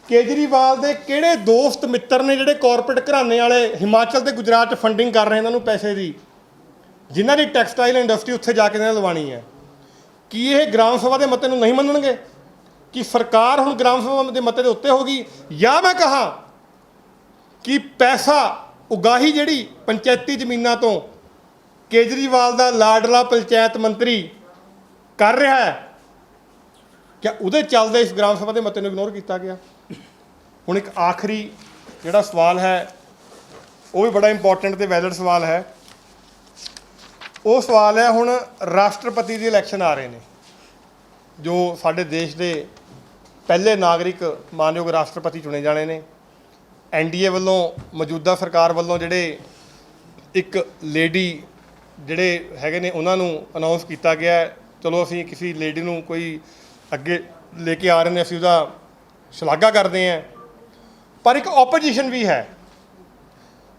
ਕੇਜਰੀਵਾਲ ਦੇ ਕਿਹੜੇ ਦੋਸਤ ਮਿੱਤਰ ਨੇ ਜਿਹੜੇ ਕਾਰਪੋਰੇਟ ਘਰਾਣੇ ਵਾਲੇ ਹਿਮਾਚਲ ਤੇ ਗੁਜਰਾਤ 'ਚ ਫੰਡਿੰਗ ਕਰ ਰਹੇ ਇਹਨਾਂ ਨੂੰ ਪੈਸੇ ਦੀ, ਜਿਨ੍ਹਾਂ ਦੀ ਟੈਕਸਟਾਈਲ ਇੰਡਸਟਰੀ ਉੱਥੇ ਜਾ ਕੇ ਇਹਨਾਂ ਨੇ ਲਵਾਉਣੀ ਹੈ, ਕੀ ਇਹ ਗ੍ਰਾਮ ਸਭਾ ਦੇ ਮਤੇ ਨੂੰ ਨਹੀਂ ਮੰਨਣਗੇ? ਕਿ ਸਰਕਾਰ ਹੁਣ ਗ੍ਰਾਮ ਸਭਾ ਦੇ ਮਤੇ ਦੇ ਉੱਤੇ ਹੋਗੀ? ਜਾਂ ਮੈਂ ਕਹਾਂ ਕਿ ਪੈਸਾ ਉਗਾਹੀ ਜਿਹੜੀ ਪੰਚਾਇਤੀ ਜ਼ਮੀਨਾਂ ਤੋਂ ਕੇਜਰੀਵਾਲ ਦਾ ਲਾਡਲਾ ਪੰਚਾਇਤ ਮੰਤਰੀ ਕਰ ਰਿਹਾ ਹੈ, ਕਿਆ ਉਹਦੇ ਚੱਲਦੇ ਇਸ ਗ੍ਰਾਮ ਸਭਾ ਦੇ ਮਤੇ ਨੂੰ ਇਗਨੋਰ ਕੀਤਾ ਗਿਆ? ਹੁਣ ਇੱਕ ਆਖਰੀ ਜਿਹੜਾ ਸਵਾਲ ਹੈ, ਉਹ ਵੀ ਬੜਾ ਇੰਪੋਰਟੈਂਟ ਤੇ ਵੈਲਿਡ ਸਵਾਲ ਹੈ। ਉਹ ਸਵਾਲ ਹੈ, ਹੁਣ ਰਾਸ਼ਟਰਪਤੀ ਦੀ ਇਲੈਕਸ਼ਨ ਆ ਰਹੇ ਨੇ, ਜੋ ਸਾਡੇ ਦੇਸ਼ ਦੇ ਪਹਿਲੇ ਨਾਗਰਿਕ ਮਾਨਯੋਗ ਰਾਸ਼ਟਰਪਤੀ ਚੁਣੇ ਜਾਣੇ ਨੇ। NDA ਵੱਲੋਂ, ਮੌਜੂਦਾ ਸਰਕਾਰ ਵੱਲੋਂ ਜਿਹੜੇ ਇੱਕ ਲੇਡੀ ਜਿਹੜੇ ਹੈਗੇ ਨੇ ਉਹਨਾਂ ਨੂੰ ਅਨਾਉਂਸ ਕੀਤਾ ਗਿਆ। ਚਲੋ ਅਸੀਂ ਕਿਸੇ ਲੇਡੀ ਨੂੰ ਕੋਈ ਅੱਗੇ ਲੈ ਕੇ ਆ ਰਹੇ ਨੇ, ਅਸੀਂ ਉਹਦਾ ਸ਼ਲਾਘਾ ਕਰਦੇ ਹਾਂ। ਪਰ ਇੱਕ ਓਪੋਜੀਸ਼ਨ ਵੀ ਹੈ।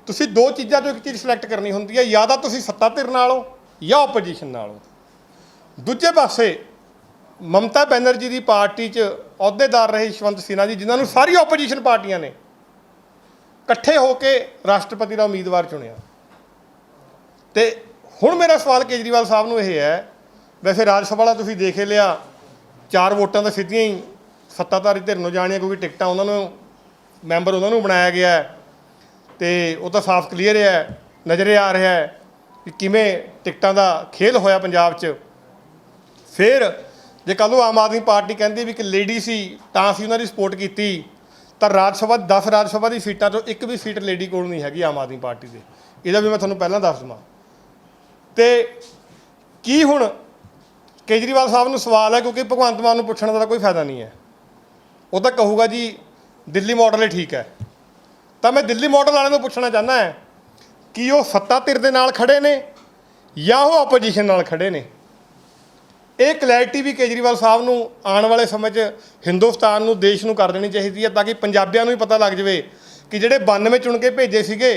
ਤੁਸੀਂ ਦੋ ਚੀਜ਼ਾਂ ਤੋਂ ਇੱਕ ਚੀਜ਼ ਸਿਲੈਕਟ ਕਰਨੀ ਹੁੰਦੀ ਹੈ, ਜਾਂ ਤਾਂ ਤੁਸੀਂ ਸੱਤਾ ਧਿਰ ਨਾਲ ਹੋ ਜਾਂ ਓਪੋਜੀਸ਼ਨ ਨਾਲ ਹੋ। ਦੂਜੇ ਪਾਸੇ ਮਮਤਾ ਬੈਨਰਜੀ ਦੀ ਪਾਰਟੀ 'ਚ ਅਹੁਦੇਦਾਰ ਰਹੇ ਯਸ਼ਵੰਤ ਸਿਨਹਾ ਜੀ, ਜਿਨ੍ਹਾਂ ਨੂੰ ਸਾਰੀ ਓਪੋਜੀਸ਼ਨ ਪਾਰਟੀਆਂ ਨੇ ਇਕੱਠੇ ਹੋ ਕੇ ਰਾਸ਼ਟਰਪਤੀ ਦਾ ਉਮੀਦਵਾਰ ਚੁਣਿਆ। ਤੇ ਹੁਣ ਮੇਰਾ ਸਵਾਲ ਕੇਜਰੀਵਾਲ ਸਾਹਿਬ ਨੂੰ ਇਹ ਹੈ, ਵੈਸੇ ਰਾਜ ਸਭਾ ਵਾਲਾ ਤੁਸੀਂ ਦੇਖ ਲਿਆ, 4 ਵੋਟਾਂ ਤਾਂ ਸਿੱਧੀਆਂ ਹੀ ਸੱਤਾਧਾਰੀ ਧਿਰ ਨੂੰ ਜਾਣੀਆਂ, ਕਿਉਂਕਿ ਟਿਕਟਾਂ ਉਹਨਾਂ ਨੂੰ, ਮੈਂਬਰ ਉਹਨਾਂ ਨੂੰ ਬਣਾਇਆ ਗਿਆ ਤੇ ਉਹ ਤਾਂ ਸਾਫ਼ ਕਲੀਅਰ ਹੈ, ਨਜ਼ਰ ਆ ਰਿਹਾ ਹੈ ਕਿ ਕਿਵੇਂ ਟਿਕਟਾਂ ਦਾ ਖੇਲ ਹੋਇਆ ਪੰਜਾਬ 'ਚ। ਫਿਰ ਜੇ ਕੱਲ੍ਹ ਨੂੰ ਆਮ ਆਦਮੀ ਪਾਰਟੀ ਕਹਿੰਦੀ ਵੀ ਇੱਕ ਲੇਡੀ ਸੀ ਤਾਂ ਅਸੀਂ ਉਹਨਾਂ ਦੀ ਸਪੋਰਟ ਕੀਤੀ, ਤਾਂ ਰਾਜ ਸਭਾ 10 ਰਾਜ ਸਭਾ ਦੀ ਸੀਟਾਂ ਤੋਂ ਇੱਕ ਵੀ ਸੀਟ ਲੇਡੀ ਕੋਲ ਨਹੀਂ ਹੈਗੀ ਆਮ ਆਦਮੀ ਪਾਰਟੀ ਦੇ। ਇਹਦਾ ਵੀ ਮੈਂ ਤੁਹਾਨੂੰ ਪਹਿਲਾਂ ਦੱਸ ਦੇਵਾਂ। ਤੇ ਕੀ ਹੁਣ ਕੇਜਰੀਵਾਲ ਸਾਹਿਬ ਨੂੰ ਸਵਾਲ ਹੈ, ਕਿਉਂਕਿ ਭਗਵੰਤ ਮਾਨ ਨੂੰ ਪੁੱਛਣ ਦਾ ਤਾਂ ਕੋਈ ਫਾਇਦਾ ਨਹੀਂ ਹੈ, ਉਹ ਤਾਂ ਕਹੂਗਾ ਜੀ ਦਿੱਲੀ ਮਾਡਲ ਹੀ ਠੀਕ ਹੈ। ਤਾਂ ਮੈਂ ਦਿੱਲੀ ਮਾਡਲ ਵਾਲਿਆਂ ਨੂੰ ਪੁੱਛਣਾ ਚਾਹੁੰਦਾ ਹੈ ਕਿ ਉਹ ਸੱਤਾ ਧਿਰ ਦੇ ਨਾਲ ਖੜੇ ਨੇ ਜਾਂ ਉਹ ਆਪੋਜੀਸ਼ਨ ਨਾਲ ਖੜੇ ਨੇ? ਇਹ ਕਲੈਰਿਟੀ ਵੀ ਕੇਜਰੀਵਾਲ ਸਾਹਿਬ ਨੂੰ ਆਉਣ ਵਾਲੇ ਸਮੇਂ 'ਚ ਹਿੰਦੁਸਤਾਨ ਨੂੰ, ਦੇਸ਼ ਨੂੰ ਕਰ ਦੇਣੀ ਚਾਹੀਦੀ ਹੈ, ਤਾਂ ਕਿ ਪੰਜਾਬੀਆਂ ਨੂੰ ਵੀ ਪਤਾ ਲੱਗ ਜਾਵੇ ਕਿ ਜਿਹੜੇ 92 ਚੁਣ ਕੇ ਭੇਜੇ ਸੀਗੇ